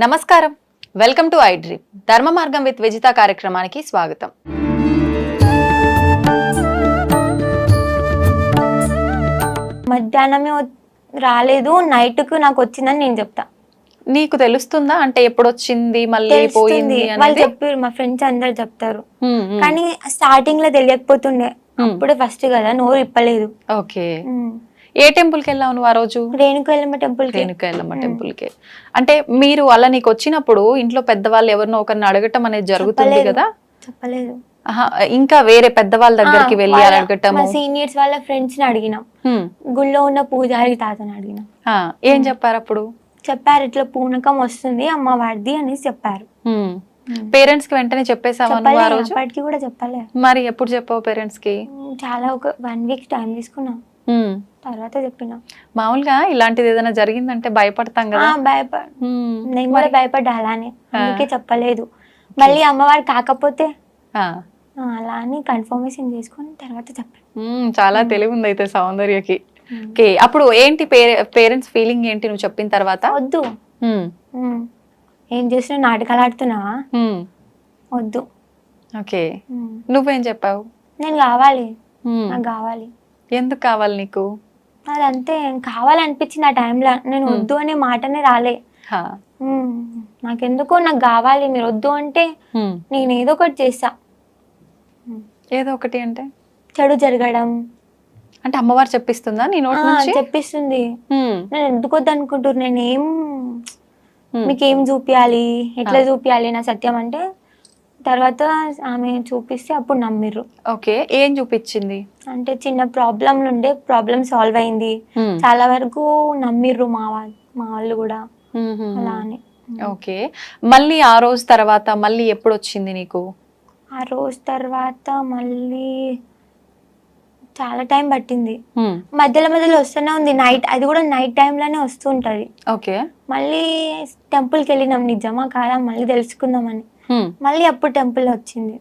నమస్కారం, welcome to I dream ధర్మ మార్గం విత్ విజిత కార్యక్రమానికి స్వాగతం. మధ్యాహ్నమే రాలేదు, నైట్కు నాకు వచ్చిందని నేను చెప్తా. నీకు తెలుస్తుందా అంటే ఎప్పుడు వచ్చింది మళ్ళీ పోయింది వాళ్ళు చెప్పారు, మా ఫ్రెండ్స్ అందరు చెప్తారు. కానీ స్టార్టింగ్ లో తెలియకపోతుండే, అప్పుడే ఫస్ట్ కదా, నోరు ఇప్పలేదు. ఓకే, ఏ టెంపుల్ కి వెళ్ళావు నువ్వు ఆ రోజు? రేణుకైలమ్మ టెంపుల్. రేణుకైలమ్మ టెంపుల్ కి. అంటే మీరు అలా నీకు వచ్చినప్పుడు ఇంట్లో పెద్దవాళ్ళు ఎవరినో ఒకరిని అడగటం అనేది జరుగుతుంది కదా? చెప్పలేదు. ఇంకా వేరే పెద్దవాళ్ళ దగ్గరికి వెళ్ళి అడగటం? సీనియర్స్ వాళ్ళ ఫ్రెండ్స్ ని అడిగినాం, గుళ్ళో ఉన్న పూజారి తాతని అడిగినాం. ఏం చెప్పారు అప్పుడు? చెప్పారు, ఇట్లా పూనకం వస్తుంది అమ్మవారిది అనేసి చెప్పారు. పేరెంట్స్ కి వెంటనే చెప్పేసావా నువ్వు ఆ రోజు? అప్పటికి కూడా చెప్పలే. మరి ఎప్పుడు చెప్పావు పేరెంట్స్ కి? చాలా ఒక 1 వీక్ టైం తీసుకున్నా, తర్వాత చెప్పినా. మామూలుగా ఇలాంటిది ఏదైనా జరిగిందంటే భయపడతాం కదా? నేను కూడా భయపడ్డా, అలానే అందుకే చెప్పలేదు. మళ్ళీ అమ్మవారు కాకపోతే అలా అని కన్ఫర్మేషన్ చేసుకుని తర్వాత చెప్పాను. చాలా తెలివి ఉంది అయితే సౌందర్యకి. ఓకే, అప్పుడు ఏంటి పేరెంట్స్ ఫీలింగ్ ఏంటి నువ్వు చెప్పిన తర్వాత? వద్దు, ఏం చేసినా నాటకాలు ఆడుతున్నావా, వద్దు. ఓకే, నువ్వేం చెప్పావు? నేను కావాలి, నాకు కావాలి. ఎందుకు కావాలి నీకు? అదంతే, కావాలనిపించింది ఆ టైంలో. నేను వద్దు అనే మాటనే రాలే. నాకెందుకో నాకు కావాలి, మీరు వద్దు అంటే నేను ఏదో ఒకటి చేస్తా. ఏదో ఒకటి అంటే చెడు జరగడం అంటే అమ్మవారు చెప్పిస్తుందా నీ నోటి నుంచి? చెప్పిస్తుంది. నేను ఎందుకు వద్దు అనుకుంటారు, నేనేం మీకేం చూపియాలి, ఎట్లా చూపియాలి నా సత్యం అంటే తర్వాత ఆమె చూపిస్తే అప్పుడు నమ్మిర్రు. ఓకే, ఏం చూపించింది? అంటే చిన్న ప్రాబ్లంలు ఉండే, ప్రాబ్లం సాల్వ్ అయింది. చాలా వరకు నమ్మిర్రు మా వాళ్ళు కూడా అలా అని. ఓకే, మళ్ళీ ఆ రోజు తర్వాత మళ్ళీ ఎప్పుడు వచ్చింది నీకు? ఆ రోజు తర్వాత మళ్ళీ చాలా టైం పట్టింది. మధ్యలో వస్తూనే ఉంది, నైట్, అది కూడా నైట్ టైంలోనే వస్తుంటది. ఓకే, మళ్ళీ టెంపుల్కి వెళ్ళినాం, నిజమా కాదా మళ్ళీ తెలుసుకుందామని. మళ్ళీ అప్పుడు టెంపుల్ వచ్చింది.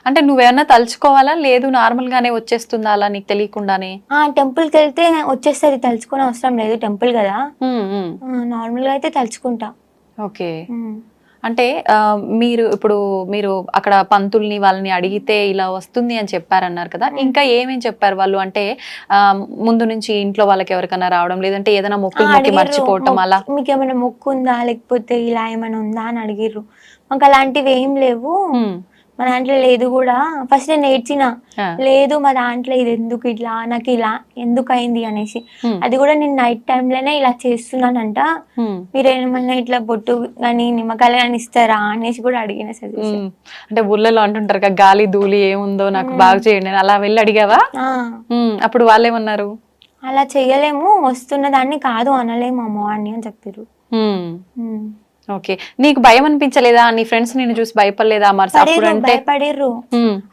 అంటే నువ్వేమన్నా తలుచుకోవాలా, లేదు నార్మల్ గానే వచ్చేస్తుందా అలా నీకు తెలియకుండానే? టెంపుల్ కి వెళ్తే వచ్చేస్తుంది, తలుచుకునే అవసరం లేదు, టెంపుల్ కదా. నార్మల్ గా అయితే తలుచుకుంటా. ఓకే, అంటే మీరు అక్కడ పంతుల్ని వాళ్ళని అడిగితే ఇలా వస్తుంది అని చెప్పారన్నారు కదా, ఇంకా ఏమేం చెప్పారు వాళ్ళు? అంటే ముందు నుంచి ఇంట్లో వాళ్ళకి ఎవరికైనా రావడం, లేదంటే ఏదైనా మొక్కి మర్చిపోవటం అలా? మీకు ఏమైనా మొక్కు ఉందా, లేకపోతే ఇలా ఏమైనా ఉందా అని అడిగిర్రు. మాకు అలాంటివి ఏం లేవు, మా దాంట్లో లేదు కూడా. ఫస్ట్ నేను ఏడ్చిన, లేదు మా దాంట్లో ఇది ఎందుకు ఇట్లా, నాకు ఇలా ఎందుకు అయింది అనేసి. అది కూడా నేను నైట్ టైంలోనే ఇలా చేస్తున్నానంట, మీరేమన్నా ఇట్లా బొట్టు కానీ నిమ్మకాయలు కానీ ఇస్తారా అనేసి కూడా అడిగిన సజెషన్. అంటే ఊళ్ళలో అంటుంటారు కదా, గాలి ధూళి ఏముందో నాకు బాగా చేయండి, అలా వెళ్ళి అడిగావా? అప్పుడు వాళ్ళేమన్నారు? అలా చెయ్యలేము, వస్తున్న దాన్ని కాదు అనలేము అమ్మవారిని అని చెప్పారు. ఓకే, నీకు భయం అనిపించలేదా? నీ ఫ్రెండ్స్ నిన్ను చూసి భయపడలేదా? భయపడిర్రు,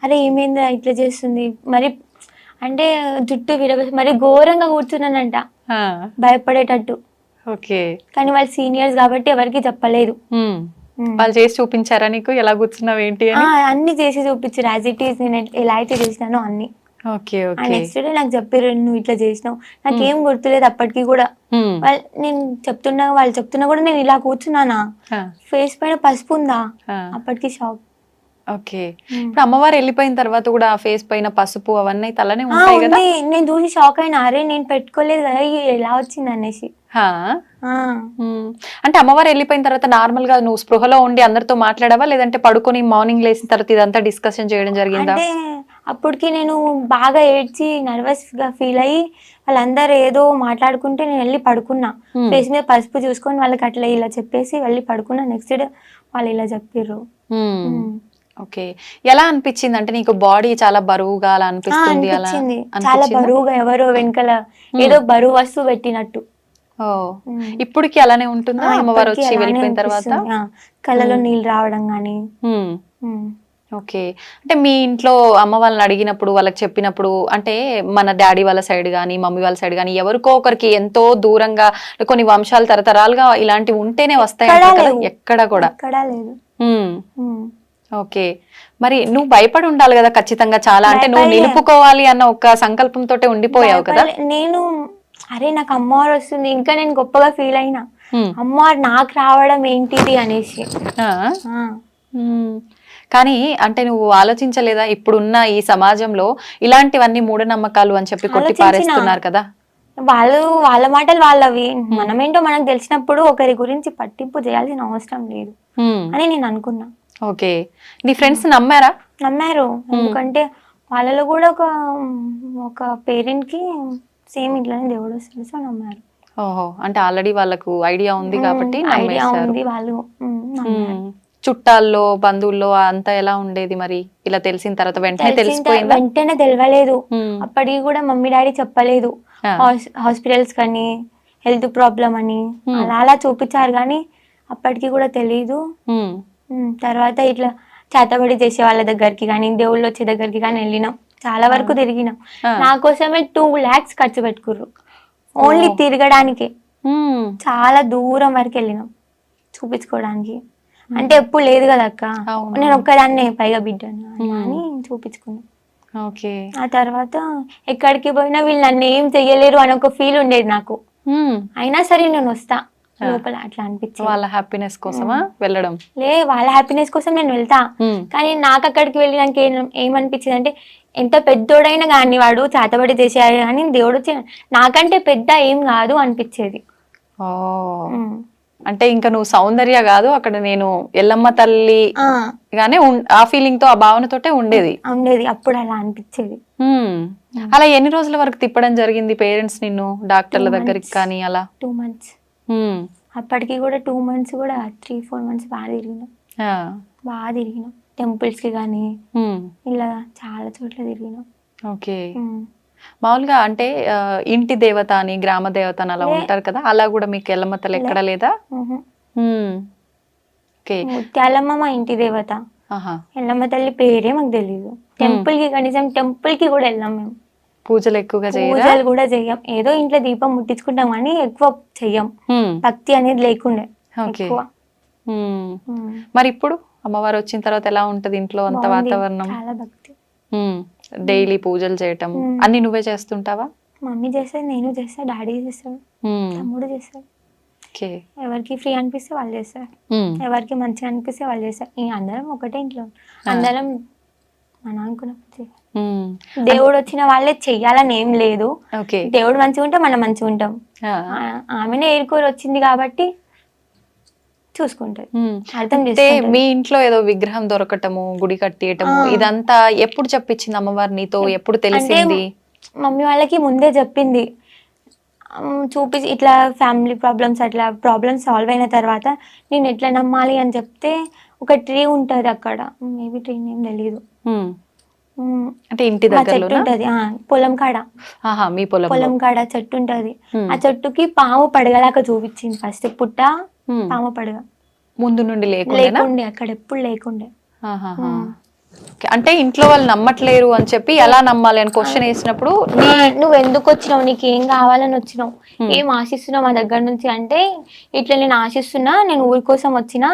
అరే ఏమైందా ఇట్లా చేస్తుంది, మరి అంటే జుట్టు విరగ మరి ఘోరంగా కూర్చున్నానంట భయపడేటట్టు. ఓకే, కానీ వాళ్ళు సీనియర్స్ కాబట్టి ఎవరికి చెప్పలేదు. వాళ్ళు చేసి చూపించారా నీకు ఎలా కూర్చున్నావు ఏంటి అని? అన్ని చేసి చూపించారు, యాజ్ ఇట్ ఈస్ నేను ఎలా అయితే చేసినానో అన్ని. నెక్స్ట్ డే నాకు చెప్పారు, నువ్వు ఇట్లా చేసినావు, నాకేం గుర్తులేదు అప్పటికి కూడా. నేను వాళ్ళు చెప్తున్నా కూడా నేను ఇలా కూర్చున్నానా, ఫేస్ పైన పసుపు ఉందా, అప్పటికి షాక్. ఓకే, ఇప్పుడు అమ్మవారు వెళ్ళిపోయిన తర్వాత కూడా ఫేస్ పైన పసుపు అవన్నీ తలనే ఉంటాయి కదా? నేను చూసి షాక్ అయినా, అరే నేను పెట్టుకోలేదు కదా, ఎలా వచ్చింది అనేసి. అంటే అమ్మవారు వెళ్ళిపోయిన తర్వాత నార్మల్ గా నువ్వు స్పృహలో ఉండి అందరితో మాట్లాడావా, లేదంటే పడుకొని మార్నింగ్ లేచిన తర్వాత ఇదంతా డిస్కషన్ చేయడం జరిగిందా? అంటే అప్పటికి నేను బాగా ఏడ్చి నర్వస్ గా ఫీల్ అయ్యి వాళ్ళందరూ ఏదో మాట్లాడుకుంటే నేను వెళ్ళి పడుకున్నా, ఫేస్ మీద పసుపు చూసుకొని వాళ్ళకి అట్లా ఇలా చెప్పేసి వెళ్ళి పడుకున్నా. నెక్స్ట్ డే వాళ్ళు ఇలా చెప్పారు. ఓకే, ఎలా అనిపించింది? అంటే నీకు బాడీ చాలా బరువుగా అలా అనిపిస్తుంది? చాలా బరువుగా, ఎవరో వెనకాల ఏదో బరువు వస్తువు పెట్టినట్టు. ఇప్పటికి అలానే ఉంటుందా అమ్మవారు వచ్చి వెళ్ళిపోయిన తర్వాత? కళ్ళలో నీళ్ళు రావడం గానీ. ఓకే, అంటే మీ ఇంట్లో అమ్మ వాళ్ళని అడిగినప్పుడు, వాళ్ళకి చెప్పినప్పుడు, అంటే మన డాడీ వాళ్ళ సైడ్ కానీ మమ్మీ వాళ్ళ సైడ్ కానీ ఎవరికో ఒకరికి ఎంతో దూరంగా కొన్ని వంశాలు తరతరాలుగా ఇలాంటివి ఉంటేనే వస్తాయి కదా, ఎక్కడ కూడా? ఓకే, మరి నువ్వు భయపడి ఉండాలి కదా ఖచ్చితంగా చాలా, అంటే నువ్వు నిలుపుకోవాలి అన్న ఒక సంకల్పంతో ఉండిపోయావు కదా? నేను అరే నాకు అమ్మవారు వస్తుంది, ఇంకా నేను గొప్పగా ఫీల్ అయినా, ఉమ్. అమ్మవారు నాకు రావడం ఏంటిది అనేసి. ఆ. ఆ, ఉమ్. కానీ అంటే నువ్వు ఆలోచించలేదా ఇప్పుడున్న ఈ సమాజంలో ఇలాంటివన్నీ మూఢనమ్మకాలు అని చెప్పి కొట్టి ఆలోచించిన. పారేస్తున్నారు కదా? వాళ్ళ మాటలు వాళ్ళవి, మనమేంటో మనకు తెలిసినప్పుడు ఒకరి గురించి పట్టింపు చేయాల్సిన అవసరం లేదు ఉమ్. అని నేను అనుకున్నా. ఓకే, నీ ఫ్రెండ్స్ నమ్మారా? నమ్మారు, ఎందుకంటే వాళ్ళలో కూడా ఒక పేరెంట్ కి సేమ్ ఇట్లానే దేవుడు వస్తాడు, సో నమ్మారు. ఓహో, అంటే ఆల్రెడీ వాళ్ళకు ఐడియా ఉంది కాబట్టి ఐడియా నమ్మేశారు. ఉంది, వాళ్ళు నమ్మారు. చుట్టాల్లో బంధువుల్లో అంతా ఎలా ఉండేది మరి? ఇలా తెలిసిన తర్వాత వెంటనే తెలిసిపోయిందా? వెంటనే తెలియలేదు, ఉమ్. అప్పటికి కూడా మమ్మీ డాడీ చెప్పలేదు. ఆ. హాస్పిటల్స్ కానీ హెల్త్ ప్రాబ్లం అని అలా అలా చూపించారు, కానీ అప్పటికి కూడా తెలీదు. ఉమ్. తర్వాత ఇట్లా చేతబడి చేసే వాళ్ళ దగ్గరికి కానీ దేవుళ్ళు వచ్చే దగ్గరికి కానీ వెళ్ళినాం, చాలా వరకు తిరిగినాం. ఆ. నా కోసమే 2 lakhs ఖర్చు పెట్టుకుర్రు ఓన్లీ తిరగడానికి. ఉమ్. చాలా దూరం వరకు వెళ్ళినాం చూపించుకోవడానికి, అంటే ఎప్పుడు లేదు కదా అక్క, అవును. నేను ఒక్కదాన్నే పైగా బిడ్డను అని చూపించుకున్నాను. ఓకే. ఆ తర్వాత ఎక్కడికి పోయినా వీళ్ళు నన్ను ఏం చెయ్యలేరు అని ఒక ఫీల్ ఉండేది నాకు, ఉమ్. అయినా సరే నేను వస్తా లోపల అట్లా అనిపించింది. వాళ్ళ హ్యాపీనెస్ కోసమా వెళ్ళడం? వాళ్ళ హ్యాపీనెస్ కోసం నేను వెళ్తా, కానీ నాకు అక్కడికి వెళ్ళి నాకు ఏమనిపించింది అంటే, ఎంత పెద్దోడైనా కానీ వాడు చేతబడి చేసేయాలి కానీ దేవుడు నాకంటే పెద్ద ఏం కాదు అనిపించేది. ఓ, అంటే ఇంకా నువ్వు సౌందర్య కాదు అక్కడ, నేను ఎల్లమ్మ తల్లి గానే ఆ ఫీలింగ్ తో, ఆ భావనతోటే ఉండేది. అప్పుడు అలా అనిపించేది. అలా ఎన్ని రోజుల వరకు తిప్పడం జరిగింది పేరెంట్స్ నిన్ను డాక్టర్ల దగ్గరికి కానీ అలా? 2 months. అప్పటికి కూడా 2 months కూడా 3-4 months బాగా తిరిగినాం టెంపుల్స్ కి కానీ ఇలా చాలా చోట్ల తిరిగినాం. ఓకే. మామూలుగా అంటే ఇంటి దేవత అని, గ్రామ దేవత అని అలా ఉంటారు కదా, అలా కూడా మీకు ఎల్లమ్మ తల్లి ఎక్కడ లేదా? ఓకే. ముత్యాలమ్మ మా ఇంటి దేవత, ఎల్లమ్మ తల్లి పేరే మాకు తెలియదు. టెంపుల్ కి కనీసం టెంపుల్ కి కూడా వెళ్ళాం మేము. పూజలు ఎక్కువగా పూజలు కూడా చెయ్యం, ఏదో ఇంట్లో దీపం ముట్టించుకుంటాం కానీ ఎక్కువ చెయ్యం, భక్తి అనేది లేకుండే ఎక్కువ. మరి ఇప్పుడు అమ్మవారు వచ్చిన తర్వాత ఎలా ఉంటది ఇంట్లో అంత వాతావరణం? చాలా భక్తి. డైలీ పూజలు చేయటం అన్ని నువ్వే చేస్తుంటావా? మమ్మీ చేస్తాడు, నేను చేస్తా, డాడీ చేస్తాడు, తమ్ముడు చేస్తాడు. ఎవరికి ఫ్రీ అనిపిస్తే వాళ్ళు చేస్తారు, ఎవరికి మంచిగా అనిపిస్తే వాళ్ళు చేస్తారు. అందరం ఒకటే ఇంట్లో, అందరం మన అనుకున్నప్పుడు. దేవుడు వచ్చిన వాళ్ళే చెయ్యాలని ఏం లేదు, దేవుడు మంచిగా ఉంటే మనం మంచిగా ఉంటాం. ఆమెనే ఏరుకోరు వచ్చింది కాబట్టి చూసుకుంటది, అర్థం అంటే మీ ఇంట్లో ఏదో విగ్రహం దొరకటము, గుడి కట్టేయటము, ఇదంతా ఎప్పుడు చెప్పించింది అమ్మవారు నీతో? ఎప్పుడు తెలిసింది? మమ్మీ వాళ్ళకి ముందే చెప్పింది, చూపించి ఇట్లా ఫ్యామిలీ ప్రాబ్లమ్స్, అట్లా ప్రాబ్లమ్స్ సాల్వ్ అయిన తర్వాత నేను ఎట్లా నమ్మాలి అని చెప్తే, ఒక ట్రీ ఉంటది అక్కడ, మేబీ ట్రీ నేమ్ తెలీదు, అంటే ఇంటి దగ్గర ఉంటది పొలం కాడ, మీ పొలం కాడ చెట్టు ఉంటది. ఆ చెట్టుకి పాము పడగలాగా చూపించింది ఫస్ట్, పుట్ట పాము పడగ ముందు నుండి లేకుండే అక్కడ ఎప్పుడు లేకుండే. అంటే ఇంట్లో వాళ్ళు నమ్మట్లేరు అని చెప్పి ఎలా నమ్మాలి అని క్వశ్చన్ వేసినప్పుడు, నువ్వు ఎందుకు వచ్చినావు, నీకు ఏం కావాలని వచ్చినావు, ఏం ఆశిస్తున్నావు మా దగ్గర నుంచి అంటే, ఇట్లా నేను ఆశిస్తున్నా, నేను ఊరి కోసం వచ్చినా,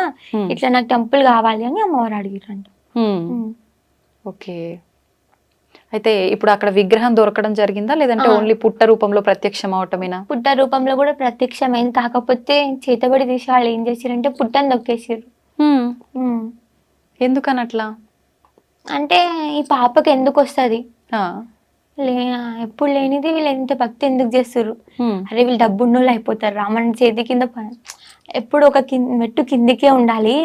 ఇట్లా నాకు టెంపుల్ కావాలి అని అమ్మవారు అడిగిరంట. ఓకే. అయితే ఇప్పుడు అక్కడ విగ్రహం దొరకడం జరిగిందా, లేదంటే ఓన్లీ పుట్ట రూపంలో ప్రత్యక్షం అవటమేనా? పుట్ట రూపంలో కూడా ప్రత్యక్షమైంది, కాకపోతే చేతబడి తీసి వాళ్ళు ఏం చేసారంటే పుట్టని దొక్కేసారు. ఎందుకని అట్లా అంటే, ఈ పాపకి ఎందుకు వస్తుంది, ఎప్పుడు లేనిది వీళ్ళు ఎంత భక్తి ఎందుకు చేస్తారు, అరే వీళ్ళు డబ్బున్నోళ్ళు అయిపోతారు, రామన్ చేతి కింద ఎప్పుడు ఒక మెట్టు కిందికే ఉండాలి,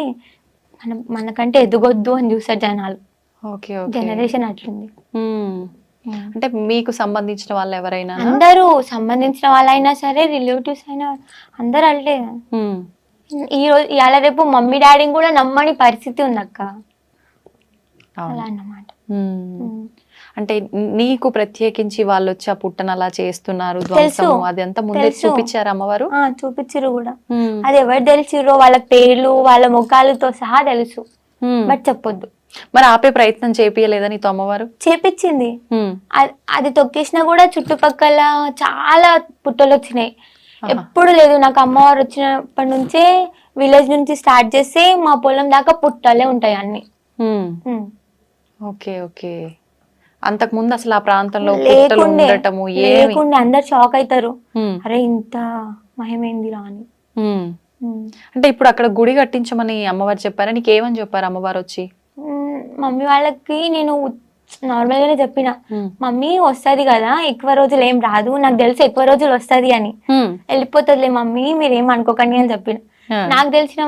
మనకంటే ఎదగొద్దు అని చూస్తారు జనాలు. జనరేషన్ అట్లుంది. అంటే మీకు సంబంధించిన వాళ్ళు ఎవరైనా? అందరూ సంబంధించిన వాళ్ళైనా సరే, రిలేటివ్స్ అయినా అందరు అంటే, ఈ రోజు ఇవాళ రేపు మమ్మీ డాడీని కూడా నమ్మని పరిస్థితి ఉంది అక్క, అలా అన్నమాట. అంటే నీకు ప్రత్యేకించి వాళ్ళు వచ్చి ఆ పుట్టను అలా చేస్తున్నారు, అదంతా ముందే చూపించారు అమ్మవారు? చూపించారు కూడా, అది ఎవరు తెలిసిరో వాళ్ళ పేర్లు వాళ్ళ ముఖాలతో సహా తెలుసు, బట్ చెప్పొద్దు. మరి ఆపే ప్రయత్నం చేపియలేదా నీతో అమ్మవారు? చేపించింది, అది తొక్కేసినా కూడా చుట్టుపక్కల చాలా పుట్టలు వచ్చినాయి. ఎప్పుడు లేదు, నాకు అమ్మవారు వచ్చినప్పటి నుంచే విలేజ్ నుంచి స్టార్ట్ చేస్తే మా పొలం దాకా పుట్టలే ఉంటాయి అన్ని. ఓకే. ఓకే. అంతకు ముందు అసలు ఆ ప్రాంతంలో పుట్టలు లేకుండే ఉండటము ఏమి లేకుండే అందరు షాక్ అవుతారు, ఉమ్, అరే ఇంత మహిమేందిరా అని. ఉమ్. ఉమ్. అంటే ఇప్పుడు అక్కడ గుడి కట్టించమని అమ్మవారు చెప్పారా? నీకు ఏమని చెప్పారు అమ్మవారు వచ్చి? మమ్మీ వాళ్ళకి నేను నార్మల్ గానే చెప్పిన, ఉమ్, మమ్మీ వస్తది కదా ఎక్కువ రోజులు ఏం రాదు, నాకు తెలిసి ఎక్కువ రోజులు వస్తది అని, ఉమ్, వెళ్ళిపోతుందిలే మమ్మీ మీరేం అనుకోకండి అని చెప్పిన. ఆ, నాకు తెలిసిన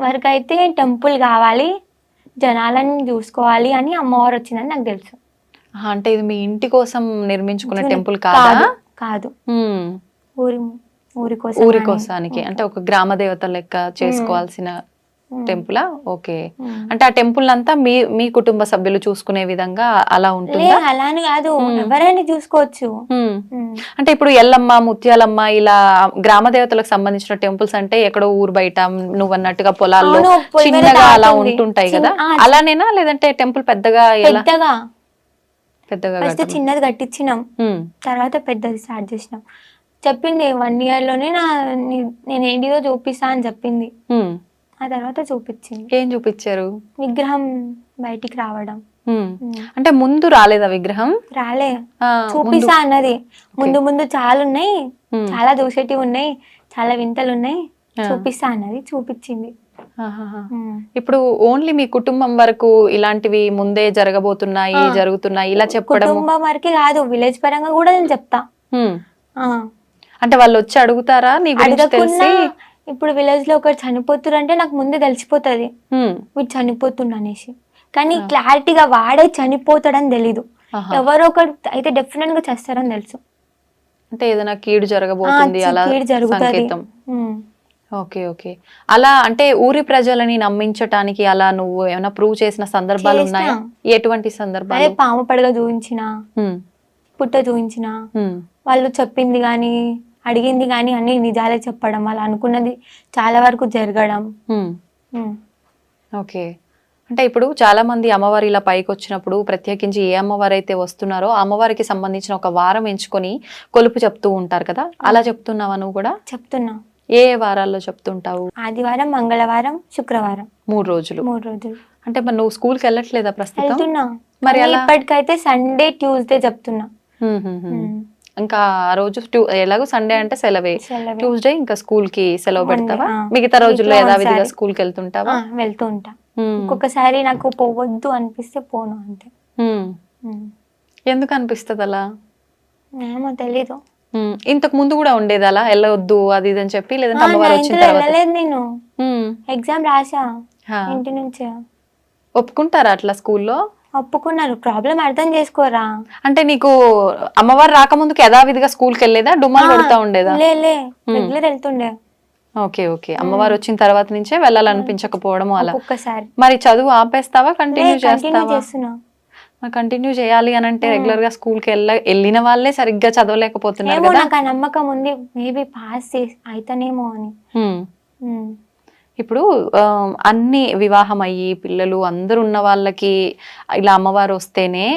వరకు అయితే టెంపుల్ కావాలి, జనాలను చూసుకోవాలి అని అమ్మవారు వచ్చిందని నాకు తెలుసు. అంటే ఇది మీ ఇంటి కోసం నిర్మించుకున్న టెంపుల్ కాదు కాదా? కాదు, ఉమ్, ఊరి ఊరి కోసం ఊరి అని. కోసానికి అంటే ఒక గ్రామ దేవత లెక్క చేసుకోవాల్సిన ఉమ్. టెంపులా? ఓకే. ఉమ్. అంటే ఆ టెంపుల్ అంతా మీ మీ కుటుంబ సభ్యులు చూసుకునే విధంగా అలా లే ఉంటుందా? అలాని కాదు, ఎవరైనా చూసుకోవచ్చు. ఉమ్. ఉమ్. అంటే ఇప్పుడు ఎల్లమ్మ, ముత్యాలమ్మ ఇలా గ్రామ దేవతలకు సంబంధించిన టెంపుల్స్ అంటే ఎక్కడో ఊరు బయట నువ్వు అన్నట్టుగా పొలాల్లో అవును, పొలిమేర చిన్నగా అలా దాటుంది. ఉంటుంటాయి కదా, ఆ, అలానేనా? లేదంటే టెంపుల్ పెద్దగా ఎలా? పెద్దగా పెద్దగా ఫస్ట్ కట్టమా? చిన్నది కట్టించినాం, ఉమ్, తర్వాత పెద్దది స్టార్ట్ చేసినాం. చెప్పింది 1 year లోనే నేను ఏంటిదో చూపిస్తా అని చెప్పింది. ఉమ్. ఆ తర్వాత చూపించింది, ఏం చూపించారు? విగ్రహం బయటికి రావడం. ఉమ్. ఉమ్. అంటే ముందు రాలేదా విగ్రహం? రాలే, ఆ, చూపిస్తా అన్నది. ముందు ముందు చాలా ఉన్నాయి, ఉమ్. చాలా దూసేటివి ఉన్నాయి, చాలా వింతలు ఉన్నాయి, ఆ. చూపిస్తా అన్నది, చూపించింది. ఆహాహా. ఉమ్. ఇప్పుడు ఓన్లీ మీ కుటుంబం వరకు ఇలాంటివి ముందే జరగబోతున్నాయి, ఆ. జరుగుతున్నాయి ఇలా చెప్పడము? కుటుంబం వరకే కాదు, విలేజ్ పరంగా కూడా నేను చెప్తా. ఉమ్. ఆ, అంటే వాళ్ళు వచ్చి అడుగుతారా నీ గురించి అడగకున్నా తెలిసి? ఇప్పుడు విలేజ్ లో ఒకరు చనిపోతున్నారు అంటే నాకు ముందే తెలిసిపోతుంది ఉమ్. వీడు చనిపోతుండ అనేసి, కానీ క్లారిటీగా వాడే చనిపోతాడని తెలీదు. ఆహా. ఎవరో ఒకరు అయితే డెఫినెట్ గా చేస్తారని తెలుసు. అంటే ఏదైనా కీడు జరగబోతుంది అలా కీడు జరుగుతుంది. సంకేతం. Okay, okay. అలా అంటే ఊరి ప్రజలని నమ్మించటానికి అలా నువ్వు ఏమైనా ప్రూవ్ చేసిన సందర్భాలు చేసినా. ఉన్నాయా? ఎటువంటి అదే సందర్భాలు? పాము పడగ చూపించిన, ఉమ్, పుట్ట చూపించిన, ఉమ్, వాళ్ళు చెప్పింది గాని అడిగింది గాని అన్ని నిజాలే చెప్పడం, వాళ్ళు అనుకున్నది చాలా వరకు జరగడం. ఉమ్. ఉమ్. ఓకే. అంటే ఇప్పుడు చాలా మంది అమ్మవారి ఇలా పైకి వచ్చినప్పుడు ప్రత్యేకించి ఏ అమ్మవారు అయితే వస్తున్నారో ఆ అమ్మవారికి సంబంధించిన ఒక వారం ఎంచుకొని కొలుపు చెప్తూ ఉంటారు కదా, అలా చెప్తున్నావా నువ్వు కూడా? చెప్తున్నా. ఏ ఏ వారాల్లో చెప్తుంటావు? ఆదివారం, మంగళవారం, శుక్రవారం, 3 రోజులు. 3 రోజులు అంటే మరి నువ్వు స్కూల్కి వెళ్ళట్లేదా ప్రస్తుతం? వెళ్తున్నా. మరి కానీ ఎలా? ఇప్పటికైతే సండే, ట్యూస్డే చెప్తున్నా. ఇంకా ఆ రోజు ఎలాగో సండే అంటే సెలవే, సెలవే. ట్యూస్డే ఇంకా స్కూల్ కి సెలవు పెడతావా? ఆ. మిగతా రోజుల్లో వీక్లో యథావిధిగా ఒకసారి. స్కూల్ కి వెళ్తుంటావా? వెళ్తూ ఉంటా. ఒక్కొక్కసారి నాకు పోవద్దు అనిపిస్తే పోను అంతే. ఉమ్. ఉమ్. ఎందుకు అనిపిస్తుంది అలా? ఏమో తెలీదు. ఇంతకు ముందు కూడా ఉండేది అలా వెళ్ళవద్దు అది ఇది అని చెప్పి, లేదంటే అమ్మవారు వచ్చిన 9th లో తర్వాత? వెళ్ళలేదు నేను, ఉమ్. ఎగ్జామ్ రాసా హా. ఇంటి నుంచే. ఒప్పుకుంటారా అట్లా స్కూల్లో? ఒప్పుకున్నారు, ప్రాబ్లం అర్థం చేసుకోరా. అంటే నీకు అమ్మవారు రాకముందుకు యథావిధిగా స్కూల్కి వెళ్ళేదా, డుమ్మాలు కొడతా ఉండేదా? లే రెగ్యులర్ వెళ్తుండే. Okay, okay. అమ్మవారు వచ్చిన తర్వాత నుంచే వెళ్ళాలనిపించకపోవడము అలా. ఒక్కొక్కసారి మరి చదువు ఆపేస్తావా, కంటిన్యూ కంటిన్యూ చేస్తావా? చేస్తున్నా. కంటిన్యూ చేయాలి అని అంటే రెగ్యులర్ గా స్కూల్ కి వెళ్ళిన వాళ్ళే సరిగ్గా చదవలేకపోతున్నారు ఏమో కదా. నాకు ఆ నమ్మకం ఉంది, మేబీ పాస్ అయితేనేమో అని. హ్మ్. ఉమ్. ఇప్పుడు అన్ని వివాహం అయ్యి పిల్లలు అందరు ఉన్న వాళ్ళకి ఇలా అమ్మవారు వస్తేనే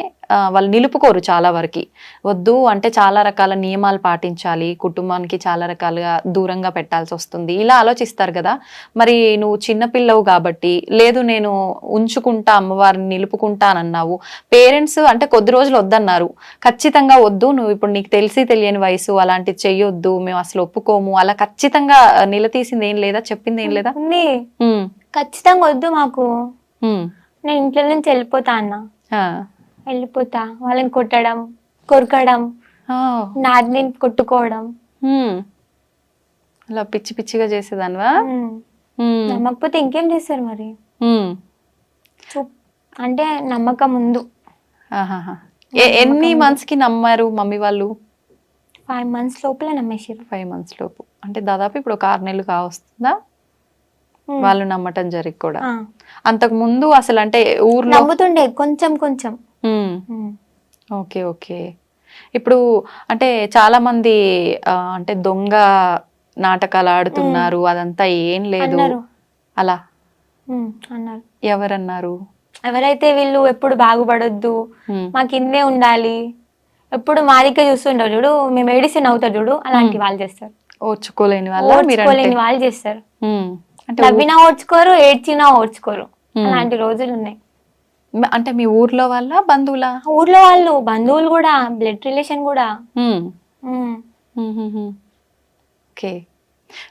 వాళ్ళు నిలుపుకోరు చాలా వరకు. వద్దు అంటే చాలా రకాల నియమాలు పాటించాలి, కుటుంబానికి చాలా రకాలుగా దూరంగా పెట్టాల్సి వస్తుంది, ఇలా ఆలోచిస్తారు కదా. మరి నువ్వు చిన్నపిల్లవు కాబట్టి లేదు నేను ఉంచుకుంటా అమ్మవారిని నిలుపుకుంటా అని అన్నావు. పేరెంట్స్ అంటే కొద్ది రోజులు వద్దన్నారు, ఖచ్చితంగా వద్దు నువ్వు ఇప్పుడు నీకు తెలిసి తెలియని వయసు అలాంటిది చెయ్యొద్దు మేము అసలు ఒప్పుకోము అలా ఖచ్చితంగా నిలదీసింది ఏం లేదా, చెప్పింది ఏం లేదా? ఉంది, ఖచ్చితంగా వద్దు మాకు, నేను ఇంట్లో నుంచి వెళ్ళిపోతా అన్న. వెళ్ళిపోతా, వాళ్ళని కొట్టడం, కొరకడం, నాది నేను కొట్టుకోవడం, అలా పిచ్చి పిచ్చిగా చేసేదానివా? నమ్మకపోతే ఇంకేం చేస్తారు మరి. అంటే నమ్మకం ముందు. ఎన్ని మంత్స్ కి నమ్మారు మమ్మీ వాళ్ళు? 5 months లోపల నమ్మేసారు. 5 months లోపు అంటే దాదాపు ఇప్పుడు ఒక 6 నెలలు కావస్తుందా వాళ్ళు నమ్మటం జరిగి కూడా? అంతకు ముందు అసలు అంటే ఊర్లో నమ్ముతుండే కొంచెం కొంచెం. Okay, okay. ఇప్పుడు అంటే చాలా మంది అంటే దొంగ నాటకాలు ఆడుతున్నారు అదంతా ఏం లేదు అలా అన్నారు. ఎవరన్నారు? ఎవరైతే వీళ్ళు ఎప్పుడు బాగుపడొద్దు, మాకు ఇన్నే ఉండాలి, ఎప్పుడు మా దగ్గర చూస్తుంటారు చూడు, మేము ఏడిసి నవ్వుతారు చూడు, అలాంటి వాళ్ళు చేస్తారు. ఓర్చుకోలేని వాళ్ళు చేస్తారు. నవ్వినా ఓర్చుకోరు, ఏడ్చినా ఓర్చుకోరు, అలాంటి రోజులు ఉన్నాయి. అంటే మీ ఊర్లో వాళ్ళ బంధువులా? ఊర్లో వాళ్ళు బంధువులు కూడా, బ్లడ్ రిలేషన్ కూడా. ఉమ్, ఉమ్. ఓకే.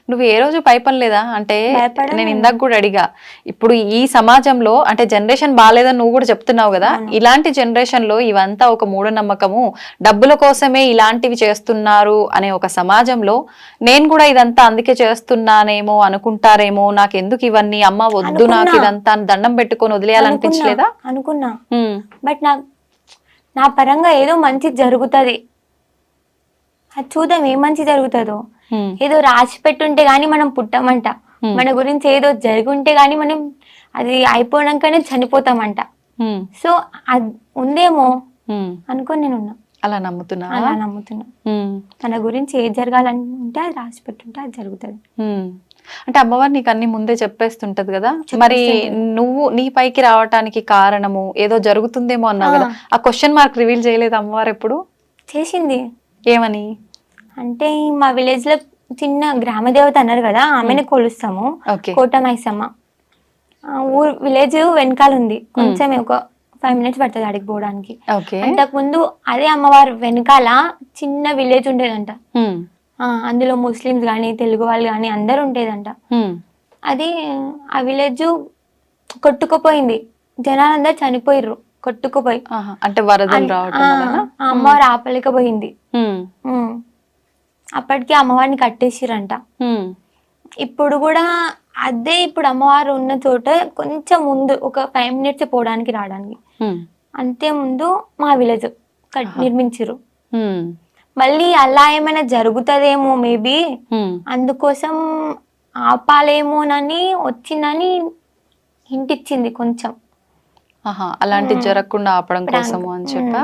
నువ్వు ఏ రోజు భయపడలేదా? అంటే భయపడను నేను నేను. ఇందాక కూడా అడిగా, ఇప్పుడు ఈ సమాజంలో అంటే జనరేషన్ బాగాలేదని నువ్వు కూడా చెప్తున్నావు కదా, అవును. ఇలాంటి జనరేషన్ లో ఇవంతా ఒక మూఢనమ్మకము, డబ్బుల కోసమే ఇలాంటివి చేస్తున్నారు అనే ఒక సమాజంలో నేను కూడా ఇదంతా అందుకే చేస్తున్నానేమో అనుకుంటారేమో, నాకు ఎందుకు ఇవన్నీ, అమ్మ వద్దు నాకు అనుకున్నా. ఇదంతా అని దండం పెట్టుకొని వదిలేయాలనిపించలేదా? అనుకున్నా బట్ నా పరంగా ఏదో మంచి జరుగుతుంది, అది చూద్దాం ఏం మంచి జరుగుతుందో. ఏదో రాసి పెట్టుంటే గానీ మనం పుట్టమంట, మన గురించి ఏదో జరుగుంటే గానీ మనం అది అయిపోయాకనే చనిపోతామంట. సో అది ఉందేమో అనుకొని నేను ఉన్నా. అలా నమ్ముతున్నా? అలా నమ్ముతున్నా. మన గురించి ఏది జరగాలంటే అది రాసి పెట్టుంటే అది జరుగుతుంది. అంటే అమ్మవారు నీకు అన్ని ముందే చెప్పేస్తుంటది కదా, మరి నువ్వు నీ పైకి రావటానికి కారణము ఏదో జరుగుతుందేమో అన్నావు కదా, ఆ క్వశ్చన్ మార్క్ రివీల్ చేయలేదు అమ్మవారు ఎప్పుడు? చేసింది. ఏమని? అంటే మా విలేజ్ లో చిన్న గ్రామ దేవత అన్నారు కదా, ఆమెను కొలుస్తాము, కోటమైసమ్మ. ఊరు విలేజ్ వెనకాల ఉంది, కొంచెం ఒక 5 minutes పడుతుంది అడిగి పోవడానికి. అంతకు ముందు అదే అమ్మవారు వెనకాల చిన్న విలేజ్ ఉండేదంట. అందులో ముస్లిమ్స్ గాని తెలుగు వాళ్ళు గాని అందరు ఉండేదంట. అది ఆ విలేజ్ కొట్టుకుపోయింది, జనాలందరూ చనిపోయిర్రు కొట్టుకుపోయి. అంటే వరదలు రావటం వలన అమ్మవారు ఆపలేకపోయింది. అప్పటికి అమ్మవారిని కట్టేసిరంట. ఇప్పుడు కూడా అదే, ఇప్పుడు అమ్మవారు ఉన్న చోట కొంచెం ముందు ఒక 5 minutes పోవడానికి రావడానికి, అంతే ముందు మా విలేజ్ నిర్మించారు. మళ్ళీ అలా ఏమైనా జరుగుతుందేమో మేబీ, అందుకోసం ఆపాలేమోనని వచ్చిందని హింటిచ్చింది కొంచెం. అలాంటి జరగకుండా ఆపడం కోసము అని చెప్పా.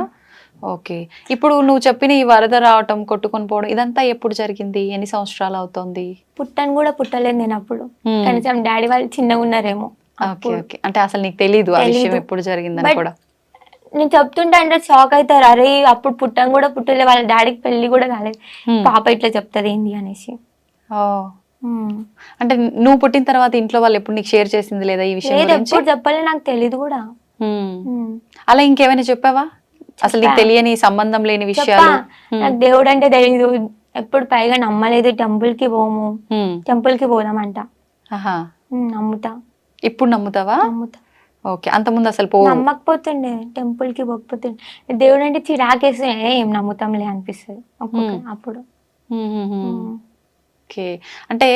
ఓకే. ఇప్పుడు నువ్వు చెప్పిన ఈ వరద రావటం, కొట్టుకొని పోవడం, ఇదంతా ఎప్పుడు జరిగింది? ఎన్ని సంవత్సరాలు అవుతోంది? పుట్టను కూడా పుట్టలేదు నేను అప్పుడు, కనీసం డాడీ వాళ్ళు చిన్నగా ఉన్నారేమో. అంటే అసలు నీకు తెలీదు ఆ విషయం ఎప్పుడు జరిగిందని కూడా? నేను చెప్తుంటే అంటే షాక్ అవుతారు, అరే అప్పుడు పుట్టను కూడా పుట్టలే, వాళ్ళ డాడీకి పెళ్లి కూడా కాలేదు, పాప ఇట్లా చెప్తుంది ఏంది అనేసి. అంటే నువ్వు పుట్టిన తర్వాత ఇంట్లో వాళ్ళు ఎప్పుడు నీకు షేర్ చేసింది లేదా ఈ విషయం? ఎప్పుడు చెప్పలే, నాకు తెలీదు కూడా. అలా ఇంకేమైనా చెప్పావా? అసలు నీకు తెలియని సంబంధం లేని విషయాలు? నాకు దేవుడు అంటే తెలీదు, ఎప్పుడు పైగా నమ్మలేదు. టెంపుల్ కి పోము, టెంపుల్ కి పోదామంట. నమ్ముతా. ఇప్పుడు నమ్ముతావా? నమ్ముతా. ఓకే. అంతకుముందు అసలు నమ్మకపోతుండే, టెంపుల్ కి పోకపోతుండే. దేవుడు అంటే చిరాకేస్తే ఏం నమ్ముతాంలే అనిపిస్తుంది అప్పుడు. ఓకే. అంటే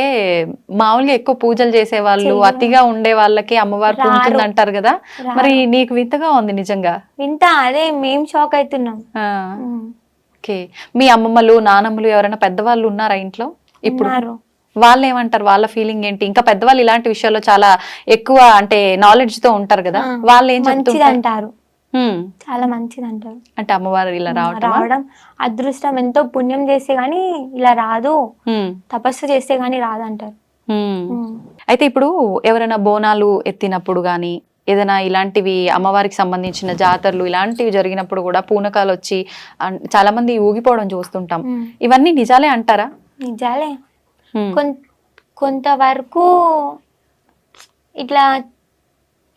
మామూలుగా ఎక్కువ పూజలు చేసే వాళ్ళు, అతిగా ఉండే వాళ్ళకి అమ్మవారు పూజలు అంటారు కదా, మరి నీకు వింతగా ఉంది నిజంగా. వింత, అదే మేము షాక్ అవుతున్నాం. ఓకే. మీ అమ్మమ్మలు నానమ్మలు ఎవరైనా పెద్దవాళ్ళు ఉన్నారా ఇంట్లో ఇప్పుడు? వాళ్ళు ఏమంటారు? వాళ్ళ ఫీలింగ్ ఏంటి? ఇంకా పెద్దవాళ్ళు ఇలాంటి విషయాల్లో చాలా ఎక్కువ అంటే నాలెడ్జ్ తో ఉంటారు కదా, వాళ్ళు ఏం అంటారు? చాలా మంచిది అంటారు. అంటే అమ్మవారు ఇలా రావడం అదృష్టం, ఎంతో పుణ్యం చేస్తే గానీ ఇలా రాదు, తపస్సు చేస్తే గానీ రాదు అంటారు. అయితే ఇప్పుడు ఎవరైనా బోనాలు ఎత్తినప్పుడు గానీ, ఏదైనా ఇలాంటివి అమ్మవారికి సంబంధించిన జాతరలు ఇలాంటివి జరిగినప్పుడు కూడా పూనకాలు వచ్చి చాలా మంది ఊగిపోవడం చూస్తుంటాం, ఇవన్నీ నిజాలే అంటారా? నిజాలే. కొంతవరకు ఇట్లా